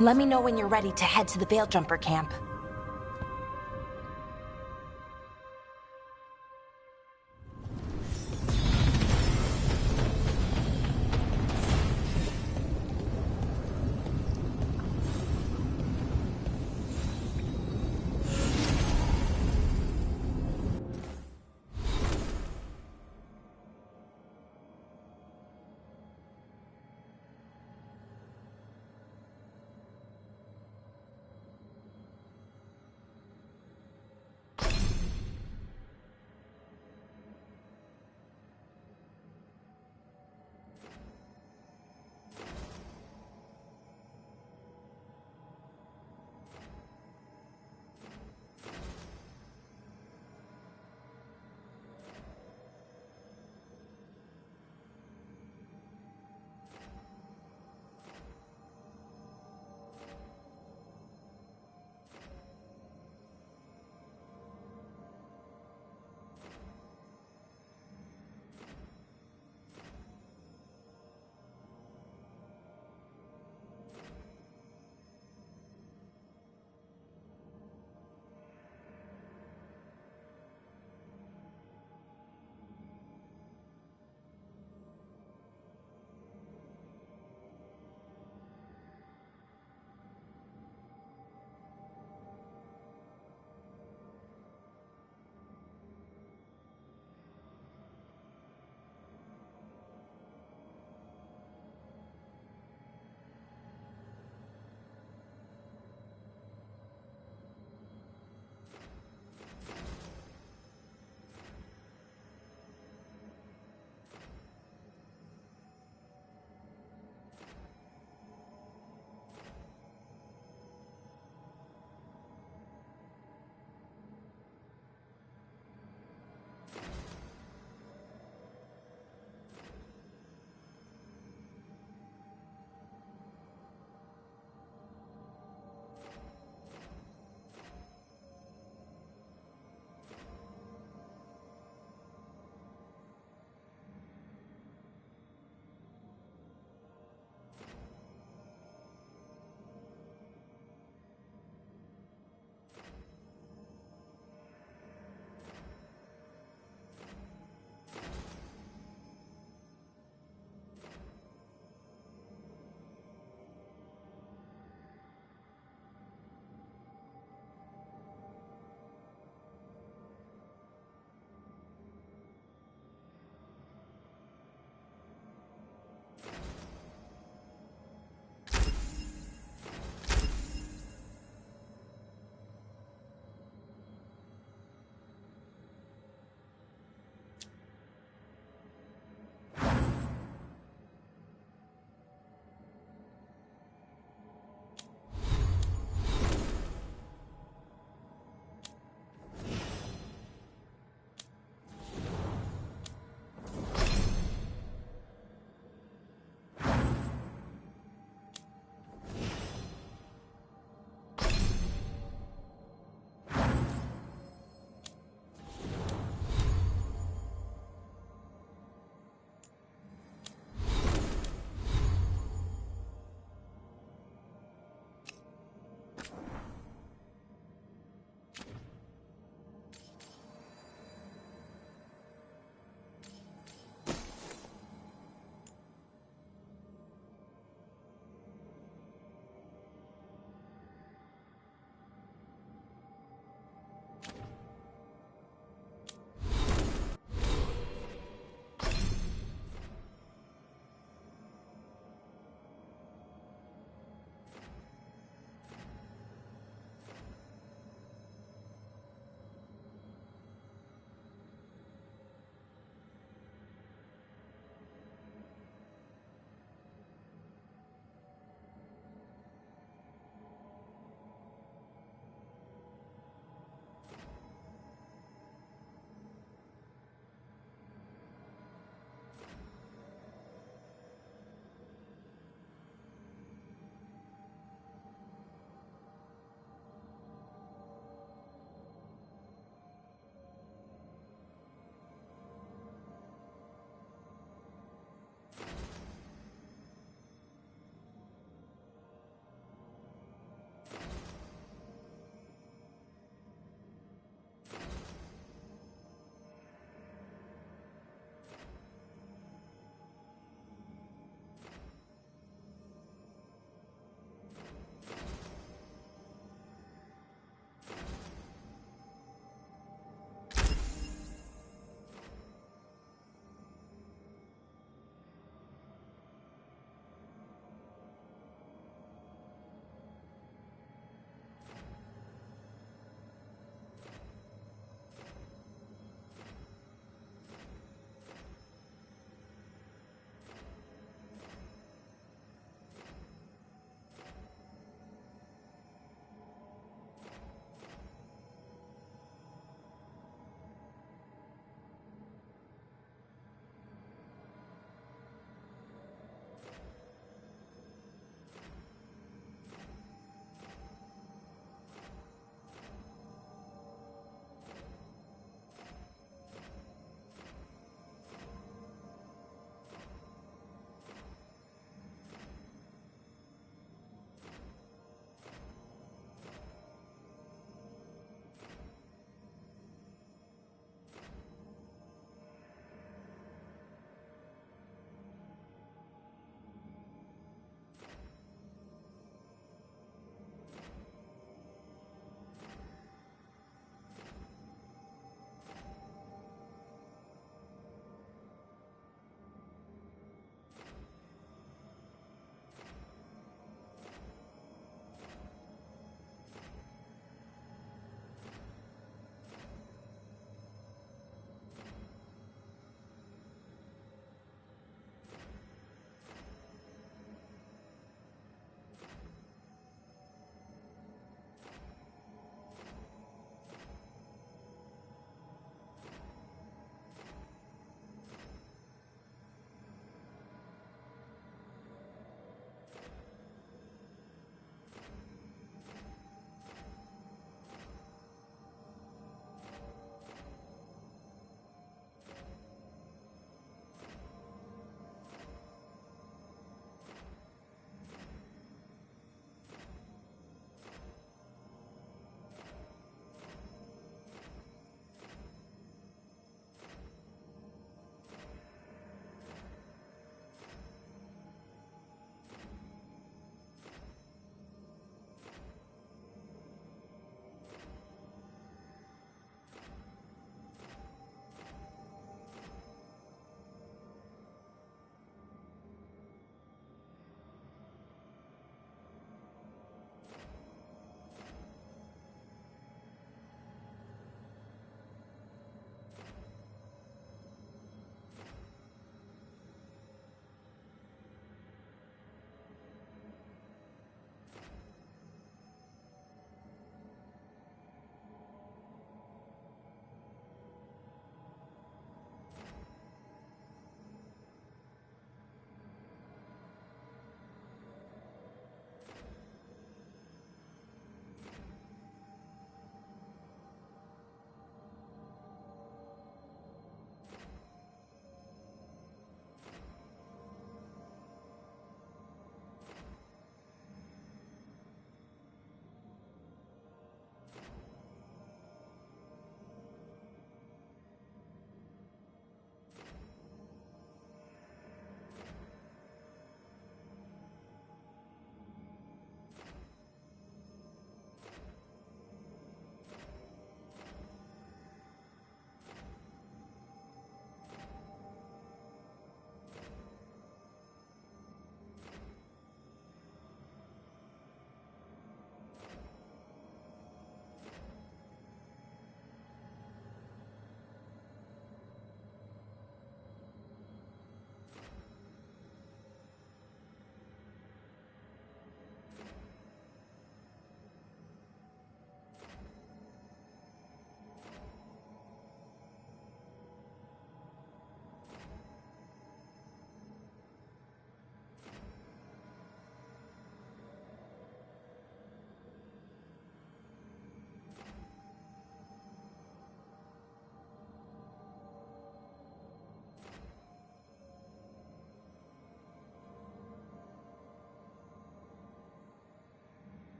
Let me know when you're ready to head to the Veil Jumper camp.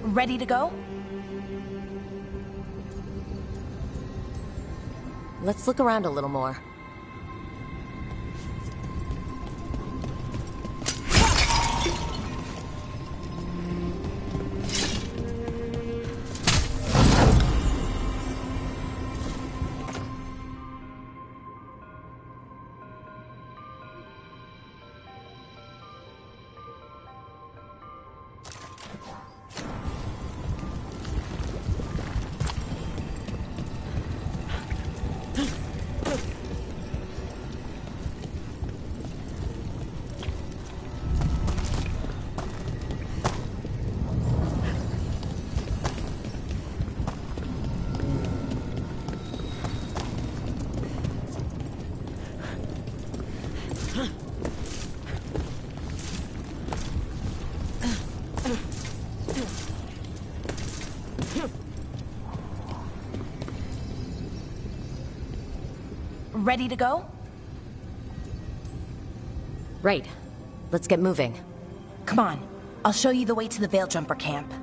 Ready to go? Let's look around a little more. Ready to go? Right. Let's get moving. Come on. I'll show you the way to the Veil Jumper camp.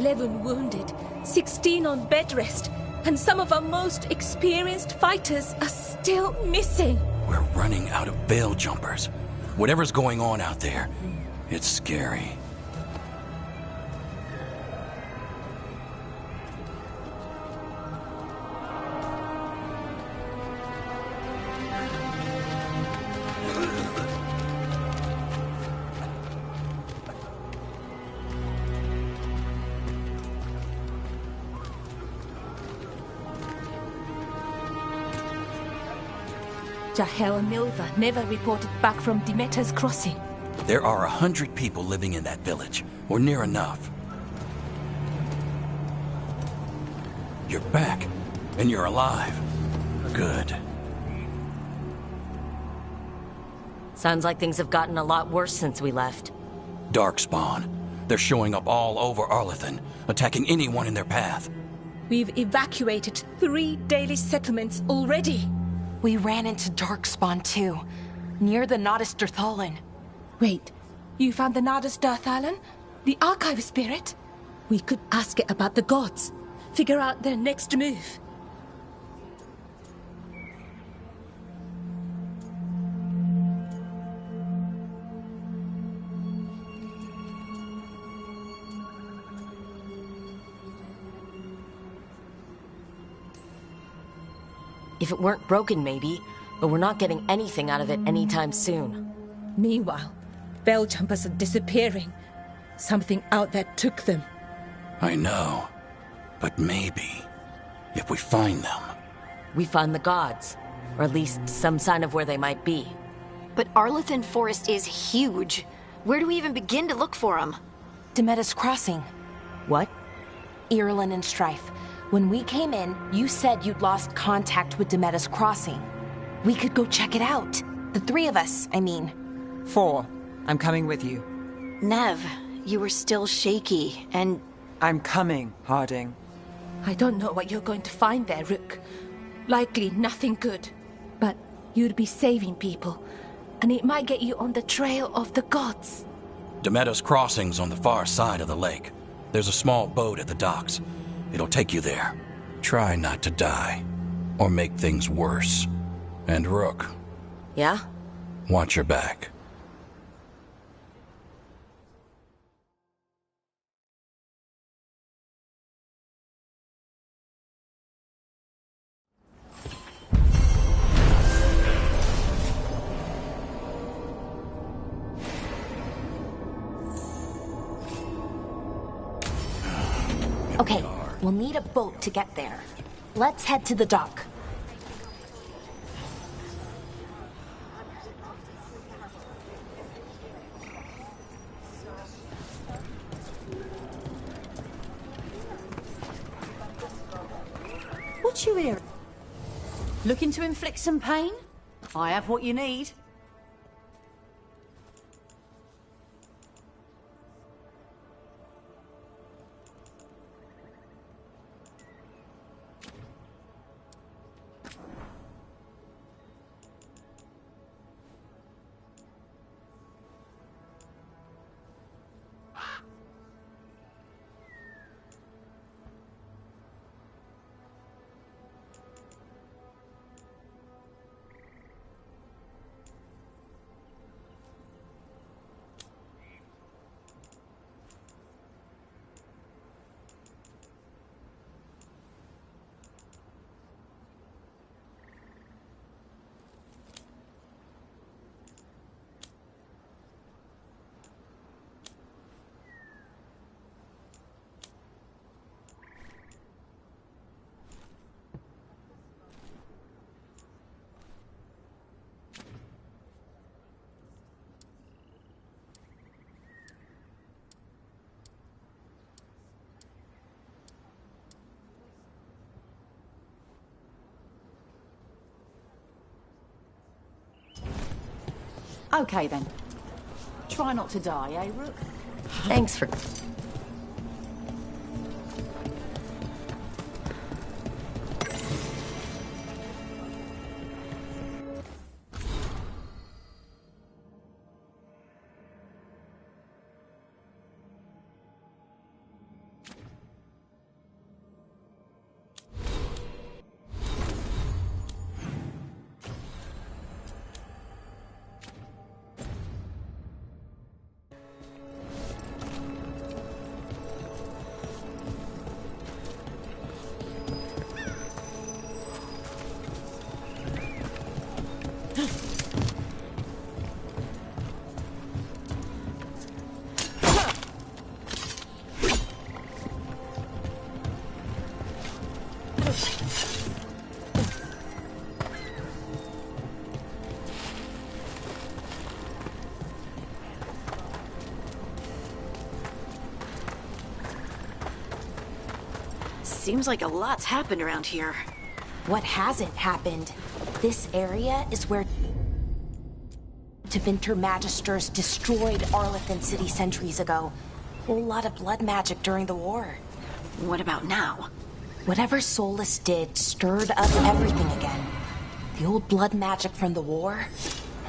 11 wounded, 16 on bed rest, and some of our most experienced fighters are still missing. We're running out of veil jumpers. Whatever's going on out there, it's scary. Jahel and Milva never reported back from Demeter's crossing. There are 100 people living in that village, or near enough. You're back, and you're alive. Good. Sounds like things have gotten a lot worse since we left. Darkspawn. They're showing up all over Arlethan, attacking anyone in their path. We've evacuated 3 daily settlements already. We ran into Darkspawn too, near the Nodus Dirthalan. Wait, you found the Nodus Dirthalan? The archive spirit? We could ask it about the gods. Figure out their next move. If it weren't broken, maybe, but we're not getting anything out of it anytime soon. Meanwhile, bell jumpers are disappearing. Something out there took them. I know, but maybe, if we find them... We find the gods, or at least some sign of where they might be. But Arlethan Forest is huge. Where do we even begin to look for them? Demeter's crossing. What? Irulan and Strife. When we came in, you said you'd lost contact with Demeter's crossing. We could go check it out. The 3 of us, I mean. 4. I'm coming with you. Nev, you were still shaky, and... I'm coming, Harding. I don't know what you're going to find there, Rook. Likely nothing good. But you'd be saving people, and it might get you on the trail of the gods. Demeter's crossing's on the far side of the lake. There's a small boat at the docks. It'll take you there. Try not to die, or make things worse. And Rook. Yeah? Watch your back. Okay, we'll need a boat to get there. Let's head to the dock. What you here? Looking to inflict some pain? I have what you need. Okay then. Try not to die, eh, Rook? Thanks for... Seems like a lot's happened around here. What hasn't happened? This area is where Tevinter Magisters destroyed Arlethan City centuries ago. Whole lot of blood magic during the war. What about now? Whatever Solus did stirred up everything again. The old blood magic from the war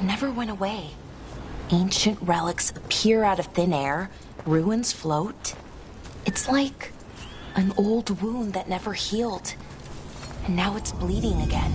never went away. Ancient relics appear out of thin air, ruins float. It's like an old wound that never healed, and now it's bleeding again.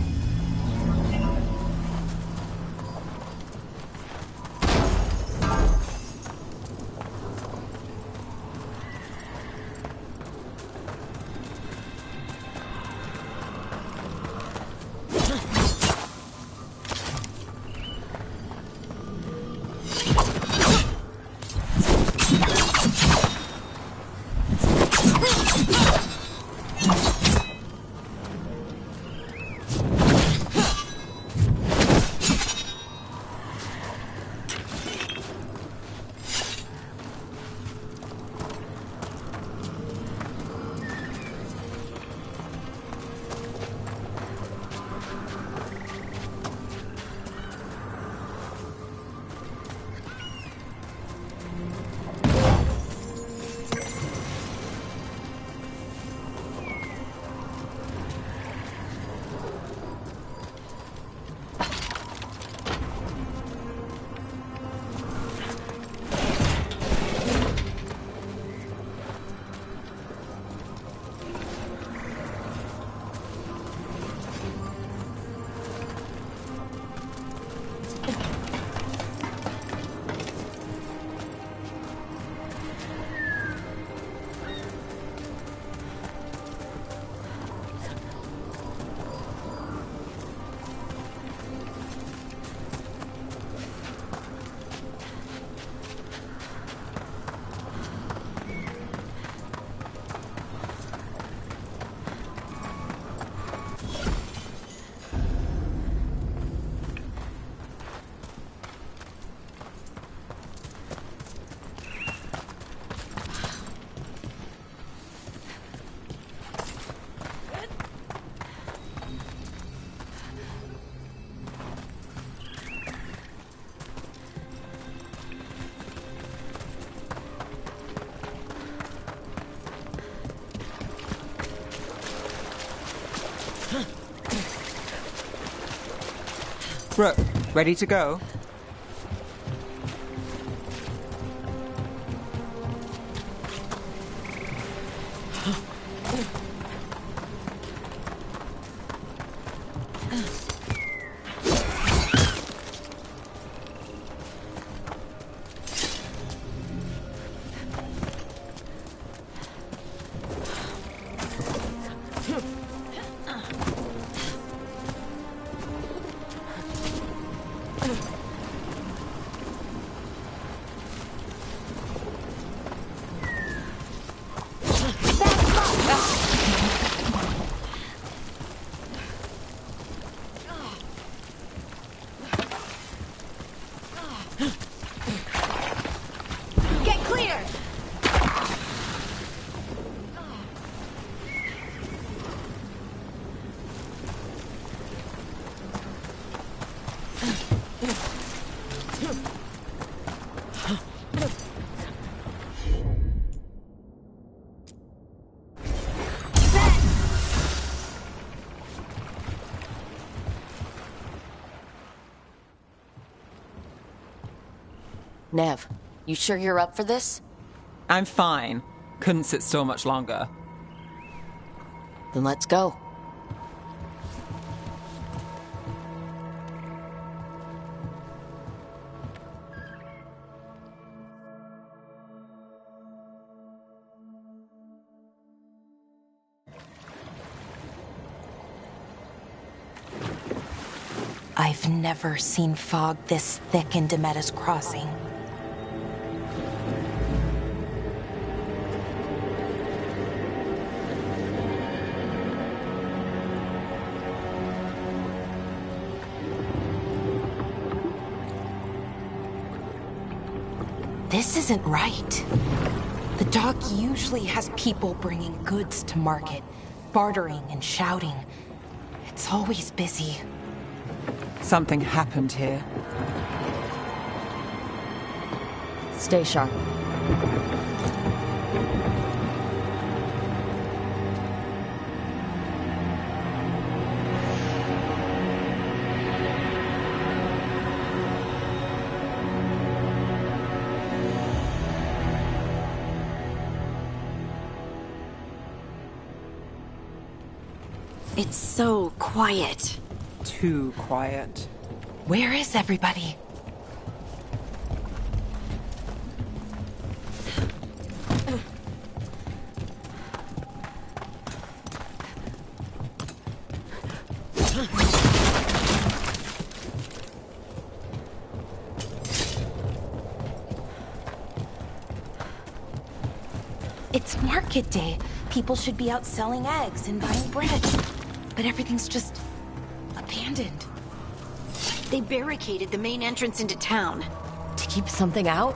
Brooke, ready to go? Get clear! Nev, you sure you're up for this? I'm fine. Couldn't sit still much longer. Then let's go. I've never seen fog this thick in Demetta's Crossing. This isn't right. The dock usually has people bringing goods to market, bartering and shouting. It's always busy. Something happened here. Stay sharp. It's so quiet. Too quiet. Where is everybody? It's market day. People should be out selling eggs and buying bread. But everything's just abandoned. They barricaded the main entrance into town. To keep something out?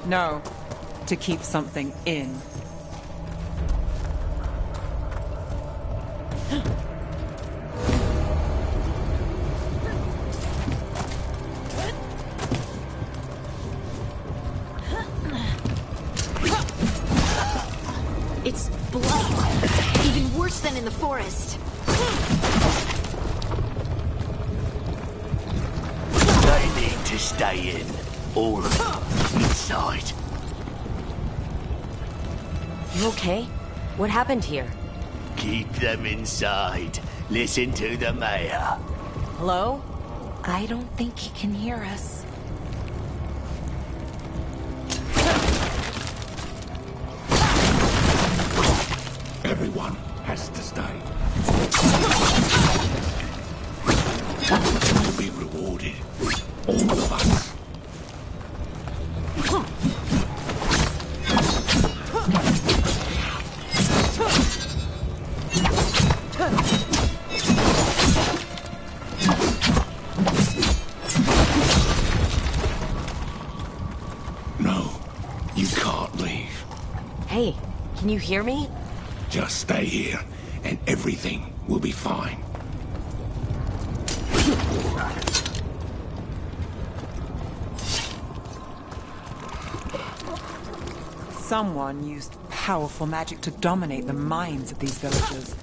No, to keep something in. It's blood. Even worse than in the forest. They need to stay in. All of them. Inside. You okay? What happened here? Keep them inside. Listen to the mayor. Hello? I don't think he can hear us. Everyone has to stay. You'll be rewarded. All of us. No, you can't leave. Hey, can you hear me? Just stay here, and everything will be fine. Someone used powerful magic to dominate the minds of these villagers.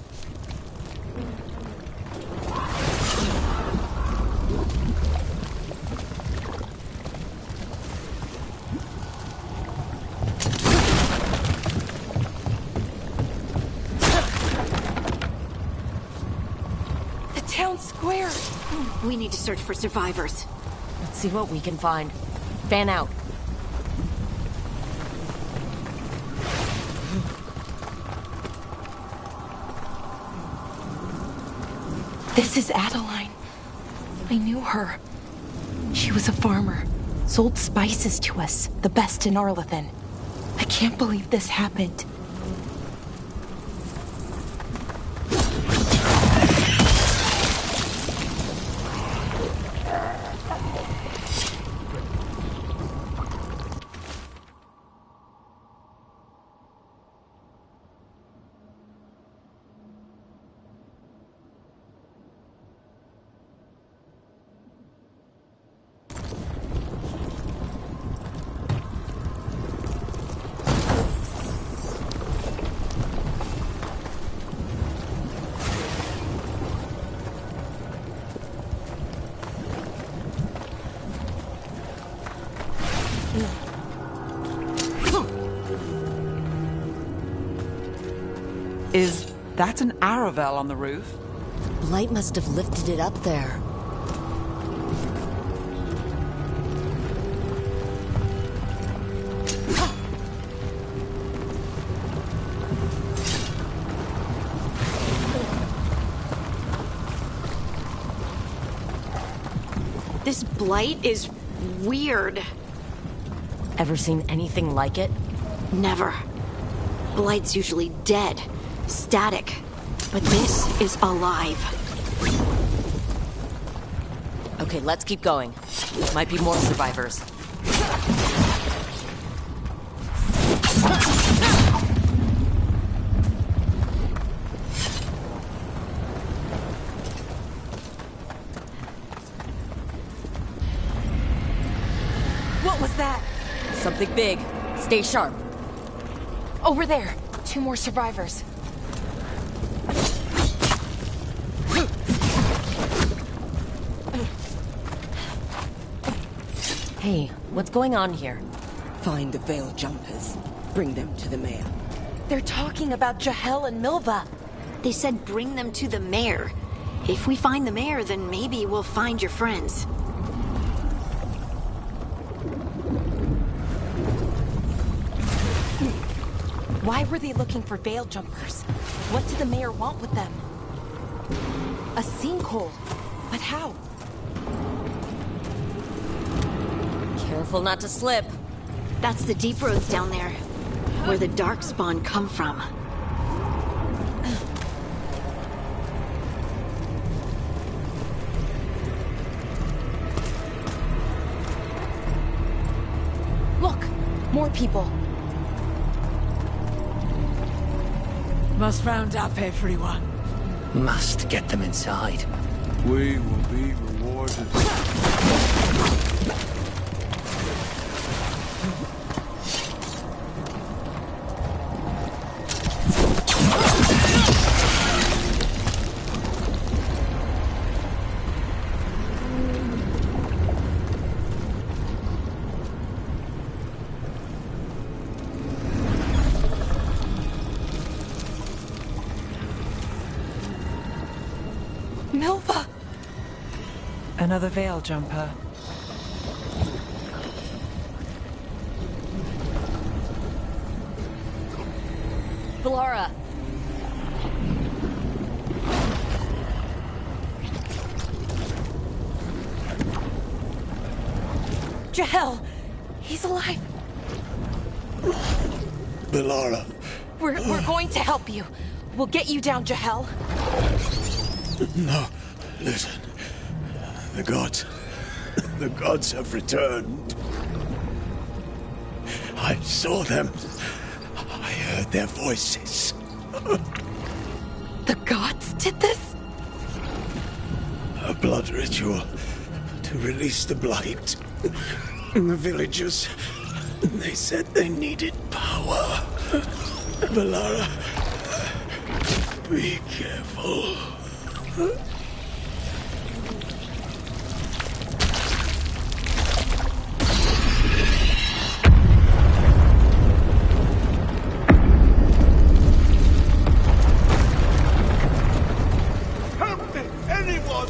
The town square! We need to search for survivors. Let's see what we can find. Fan out. This is Adeline. I knew her. She was a farmer, sold spices to us, the best in Arlathan. I can't believe this happened. Is that an Aravel on the roof? Light must have lifted it up there. This blight is weird. Ever seen anything like it? Never. Blight's usually dead, static. But this is alive. Okay, let's keep going. Might be more survivors. What was that? Something big. Stay sharp. Over there. 2 more survivors. Hey, what's going on here? Find the veil jumpers. Bring them to the mayor. They're talking about Jahel and Milva. They said bring them to the mayor. If we find the mayor, then maybe we'll find your friends. Why were they looking for veil jumpers? What did the mayor want with them? A sinkhole. But how? Careful not to slip. That's the deep roads down there, where the darkspawn come from. Look! More people. Must round up everyone. Must get them inside. We will be rewarded. Milva! Another veil jumper. Valara! Jahel! He's alive! Valara. We're going to help you. We'll get you down, Jahel. No, listen. The gods have returned. I saw them. I heard their voices. The gods did this? A blood ritual to release the blight. And the villagers, they said they needed power. Valara, be careful. Help me! Anyone!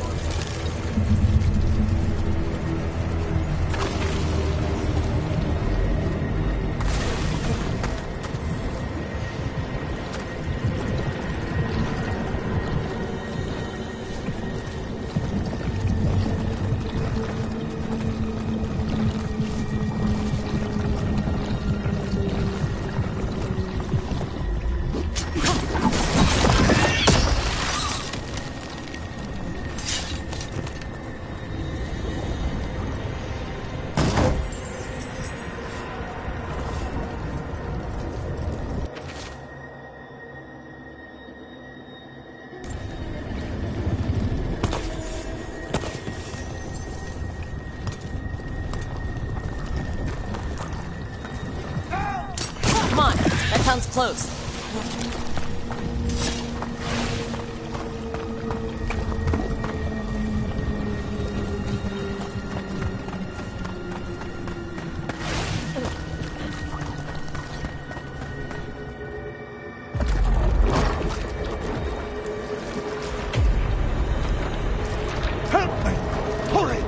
Come on, that sounds close. Help me! Hurry!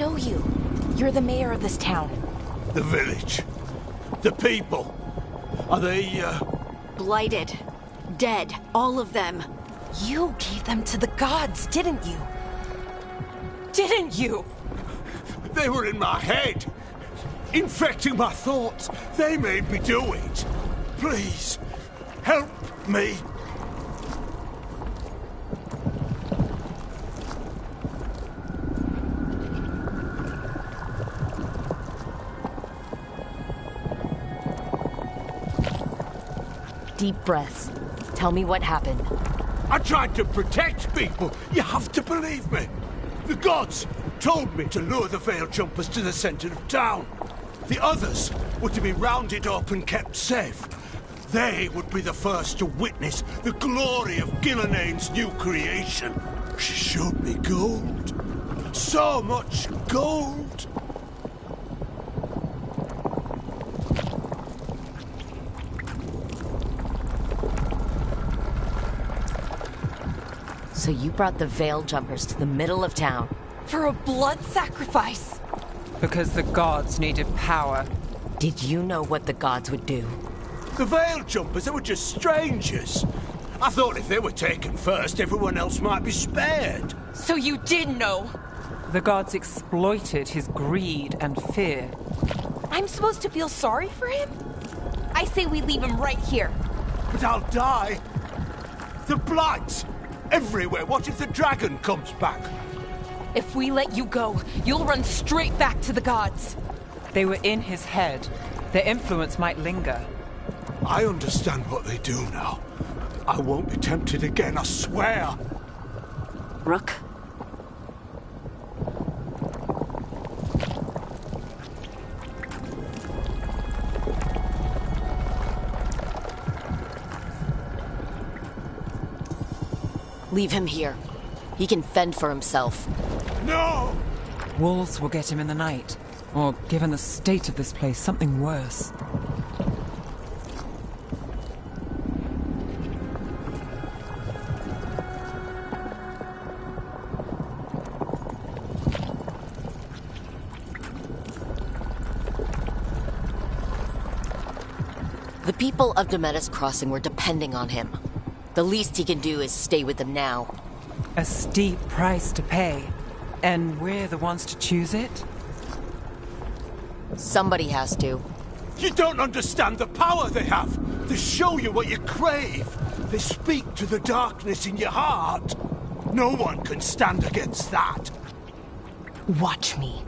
know you. You're the mayor of this town. The village. The people. Are they, Blighted. Dead. All of them. You gave them to the gods, didn't you? Didn't you? They were in my head. Infecting my thoughts. They made me do it. Please, help me. Deep breaths. Tell me what happened. I tried to protect people. You have to believe me. The gods told me to lure the Veil Jumpers to the center of town. The others were to be rounded up and kept safe. They would be the first to witness the glory of Gillenane's new creation. She showed me gold. So much gold. So you brought the Veil Jumpers to the middle of town. For a blood sacrifice. Because the gods needed power. Did you know what the gods would do? The Veil Jumpers, they were just strangers. I thought if they were taken first, everyone else might be spared. So you did know? The gods exploited his greed and fear. I'm supposed to feel sorry for him? I say we leave him right here. But I'll die. The blight! Everywhere. What if the dragon comes back? If we let you go, you'll run straight back to the gods. They were in his head. Their influence might linger. I understand what they do now. I won't be tempted again, I swear. Rook? Leave him here. He can fend for himself. No! Wolves will get him in the night. Or, given the state of this place, something worse. The people of Demetis Crossing were depending on him. The least he can do is stay with them now. A steep price to pay. And we're the ones to choose it? Somebody has to. You don't understand the power they have. They show you what you crave. They speak to the darkness in your heart. No one can stand against that. Watch me.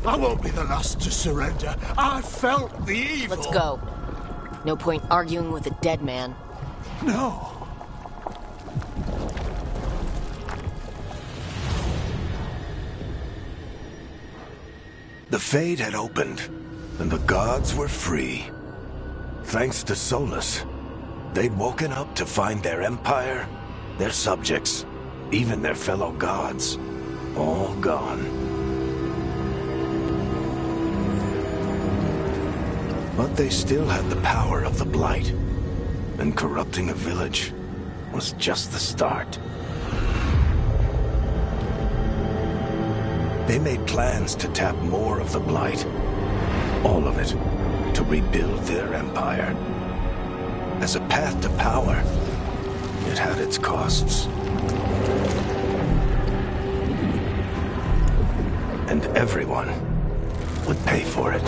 I won't be the last to surrender. I felt the evil. Let's go. No point arguing with a dead man. No. The Fade had opened, and the gods were free. Thanks to Solus, they'd woken up to find their empire, their subjects, even their fellow gods, all gone. But they still had the power of the Blight, and corrupting a village was just the start. They made plans to tap more of the Blight, all of it, to rebuild their empire. As a path to power, it had its costs. And everyone would pay for it.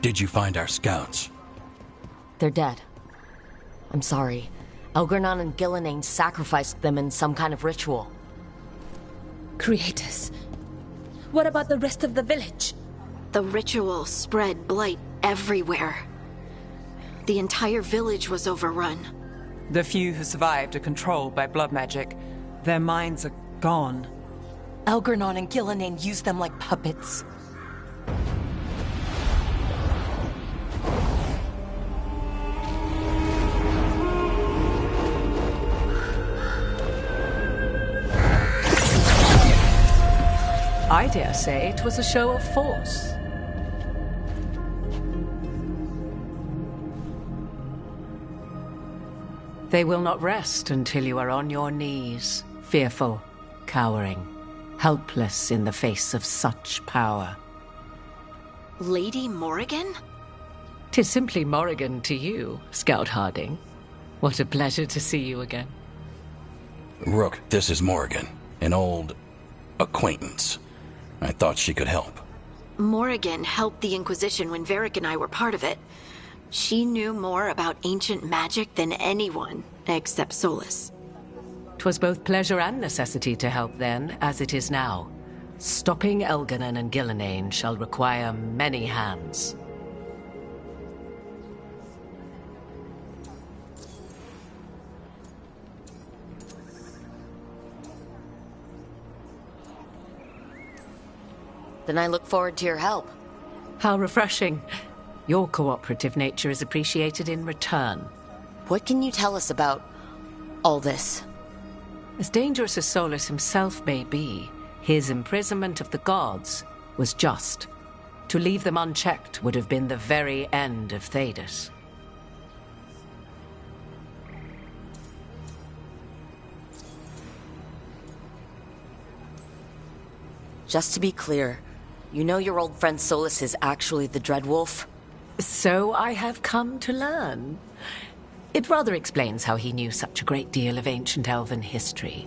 Did you find our scouts? They're dead. I'm sorry. Elgernon and Gillenane sacrificed them in some kind of ritual. Creators. What about the rest of the village? The ritual spread blight everywhere. The entire village was overrun. The few who survived are controlled by blood magic. Their minds are gone. Elgernon and Gillenane used them like puppets. I dare say it was a show of force. They will not rest until you are on your knees, fearful, cowering, helpless in the face of such power. Lady Morrigan? 'Tis simply Morrigan to you, Scout Harding. What a pleasure to see you again. Rook, this is Morrigan, an old acquaintance. I thought she could help. Morrigan helped the Inquisition when Varric and I were part of it. She knew more about ancient magic than anyone, except Solus. 'Twas both pleasure and necessity to help then, as it is now. Stopping Elgernon and Gillenane shall require many hands. Then I look forward to your help. How refreshing. Your cooperative nature is appreciated in return. What can you tell us about all this? As dangerous as Solus himself may be, his imprisonment of the gods was just. To leave them unchecked would have been the very end of Thedas. Just to be clear, you know your old friend Solus is actually the Dreadwolf? So I have come to learn. It rather explains how he knew such a great deal of ancient elven history,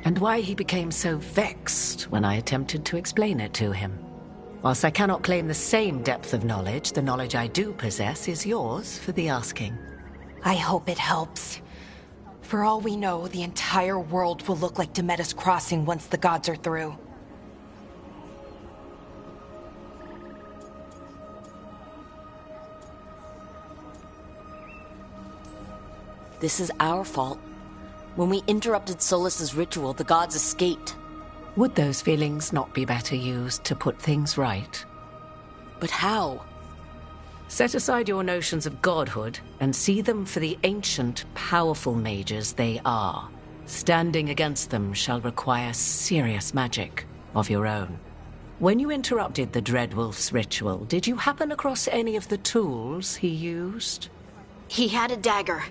and why he became so vexed when I attempted to explain it to him. Whilst I cannot claim the same depth of knowledge, the knowledge I do possess is yours for the asking. I hope it helps. For all we know, the entire world will look like Demetus Crossing once the gods are through. This is our fault. When we interrupted Solus's ritual, the gods escaped. Would those feelings not be better used to put things right? But how? Set aside your notions of godhood and see them for the ancient, powerful mages they are. Standing against them shall require serious magic of your own. When you interrupted the Dreadwolf's ritual, did you happen across any of the tools he used? He had a dagger,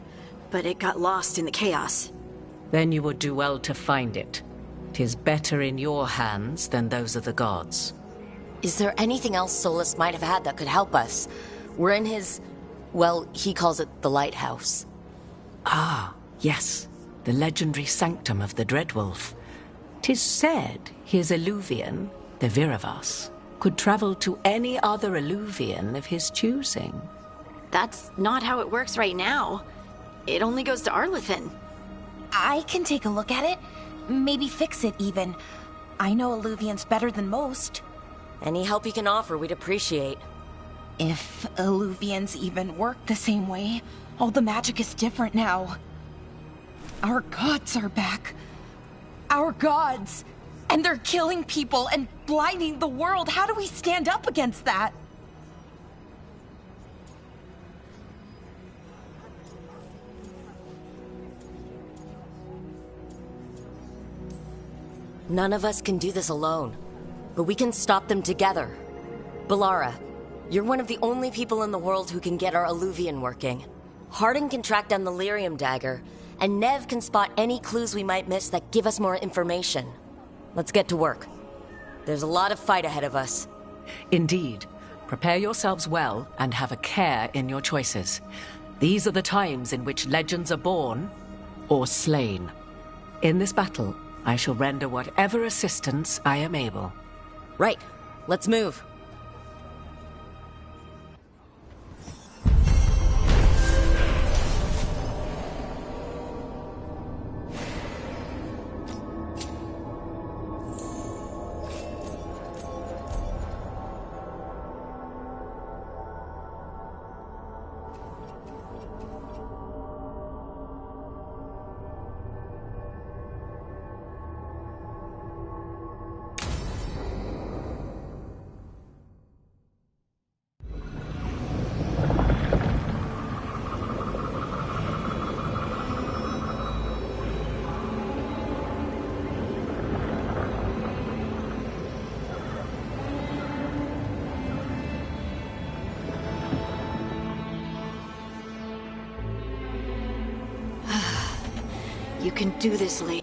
but it got lost in the chaos. Then you would do well to find it. 'Tis better in your hands than those of the gods. Is there anything else Solus might have had that could help us? We're in his... well, he calls it the lighthouse. Ah, yes. The legendary sanctum of the Dreadwolf. 'Tis said his Illuvian, the Viravas, could travel to any other Illuvian of his choosing. That's not how it works right now. It only goes to Arlethan. I can take a look at it. Maybe fix it, even. I know Illuvians better than most. Any help you can offer, we'd appreciate. If Illuvians even work the same way, all the magic is different now. Our gods are back. Our gods! And they're killing people and blinding the world. How do we stand up against that? None of us can do this alone, but we can stop them together. Balara, you're one of the only people in the world who can get our Illuvian working. Harding can track down the Lyrium dagger, and Nev can spot any clues we might miss that give us more information. Let's get to work. There's a lot of fight ahead of us. Indeed. Prepare yourselves well and have a care in your choices. These are the times in which legends are born or slain. In this battle, I shall render whatever assistance I am able. Right. Let's move. You can do this, lady.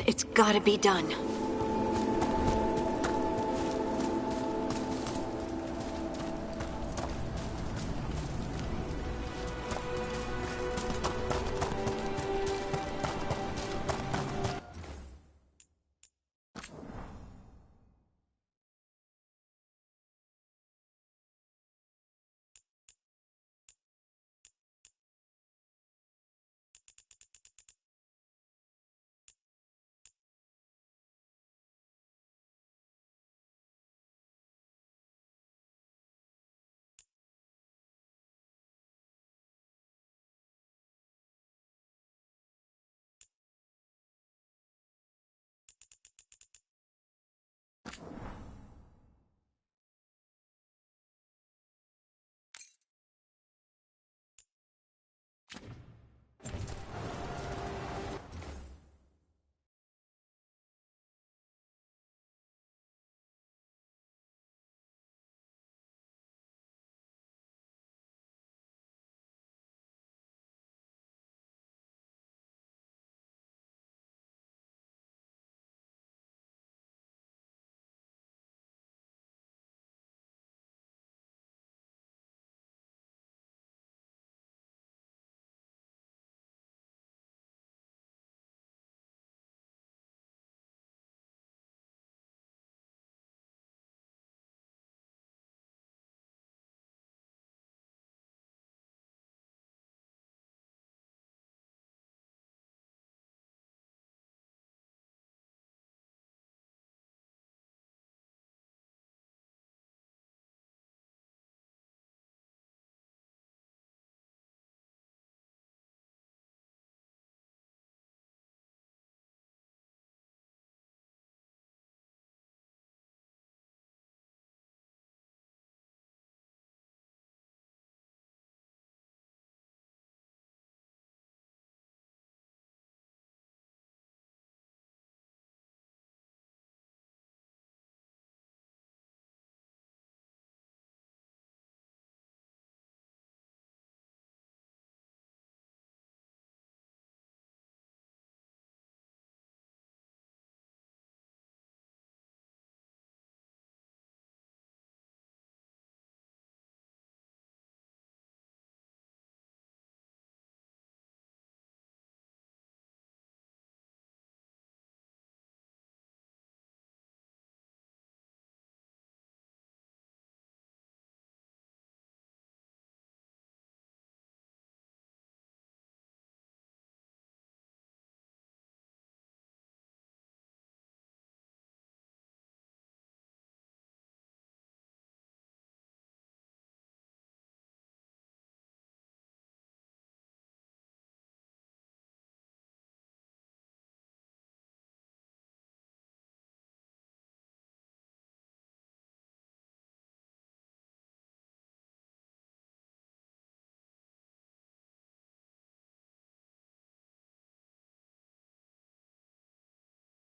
It's gotta be done.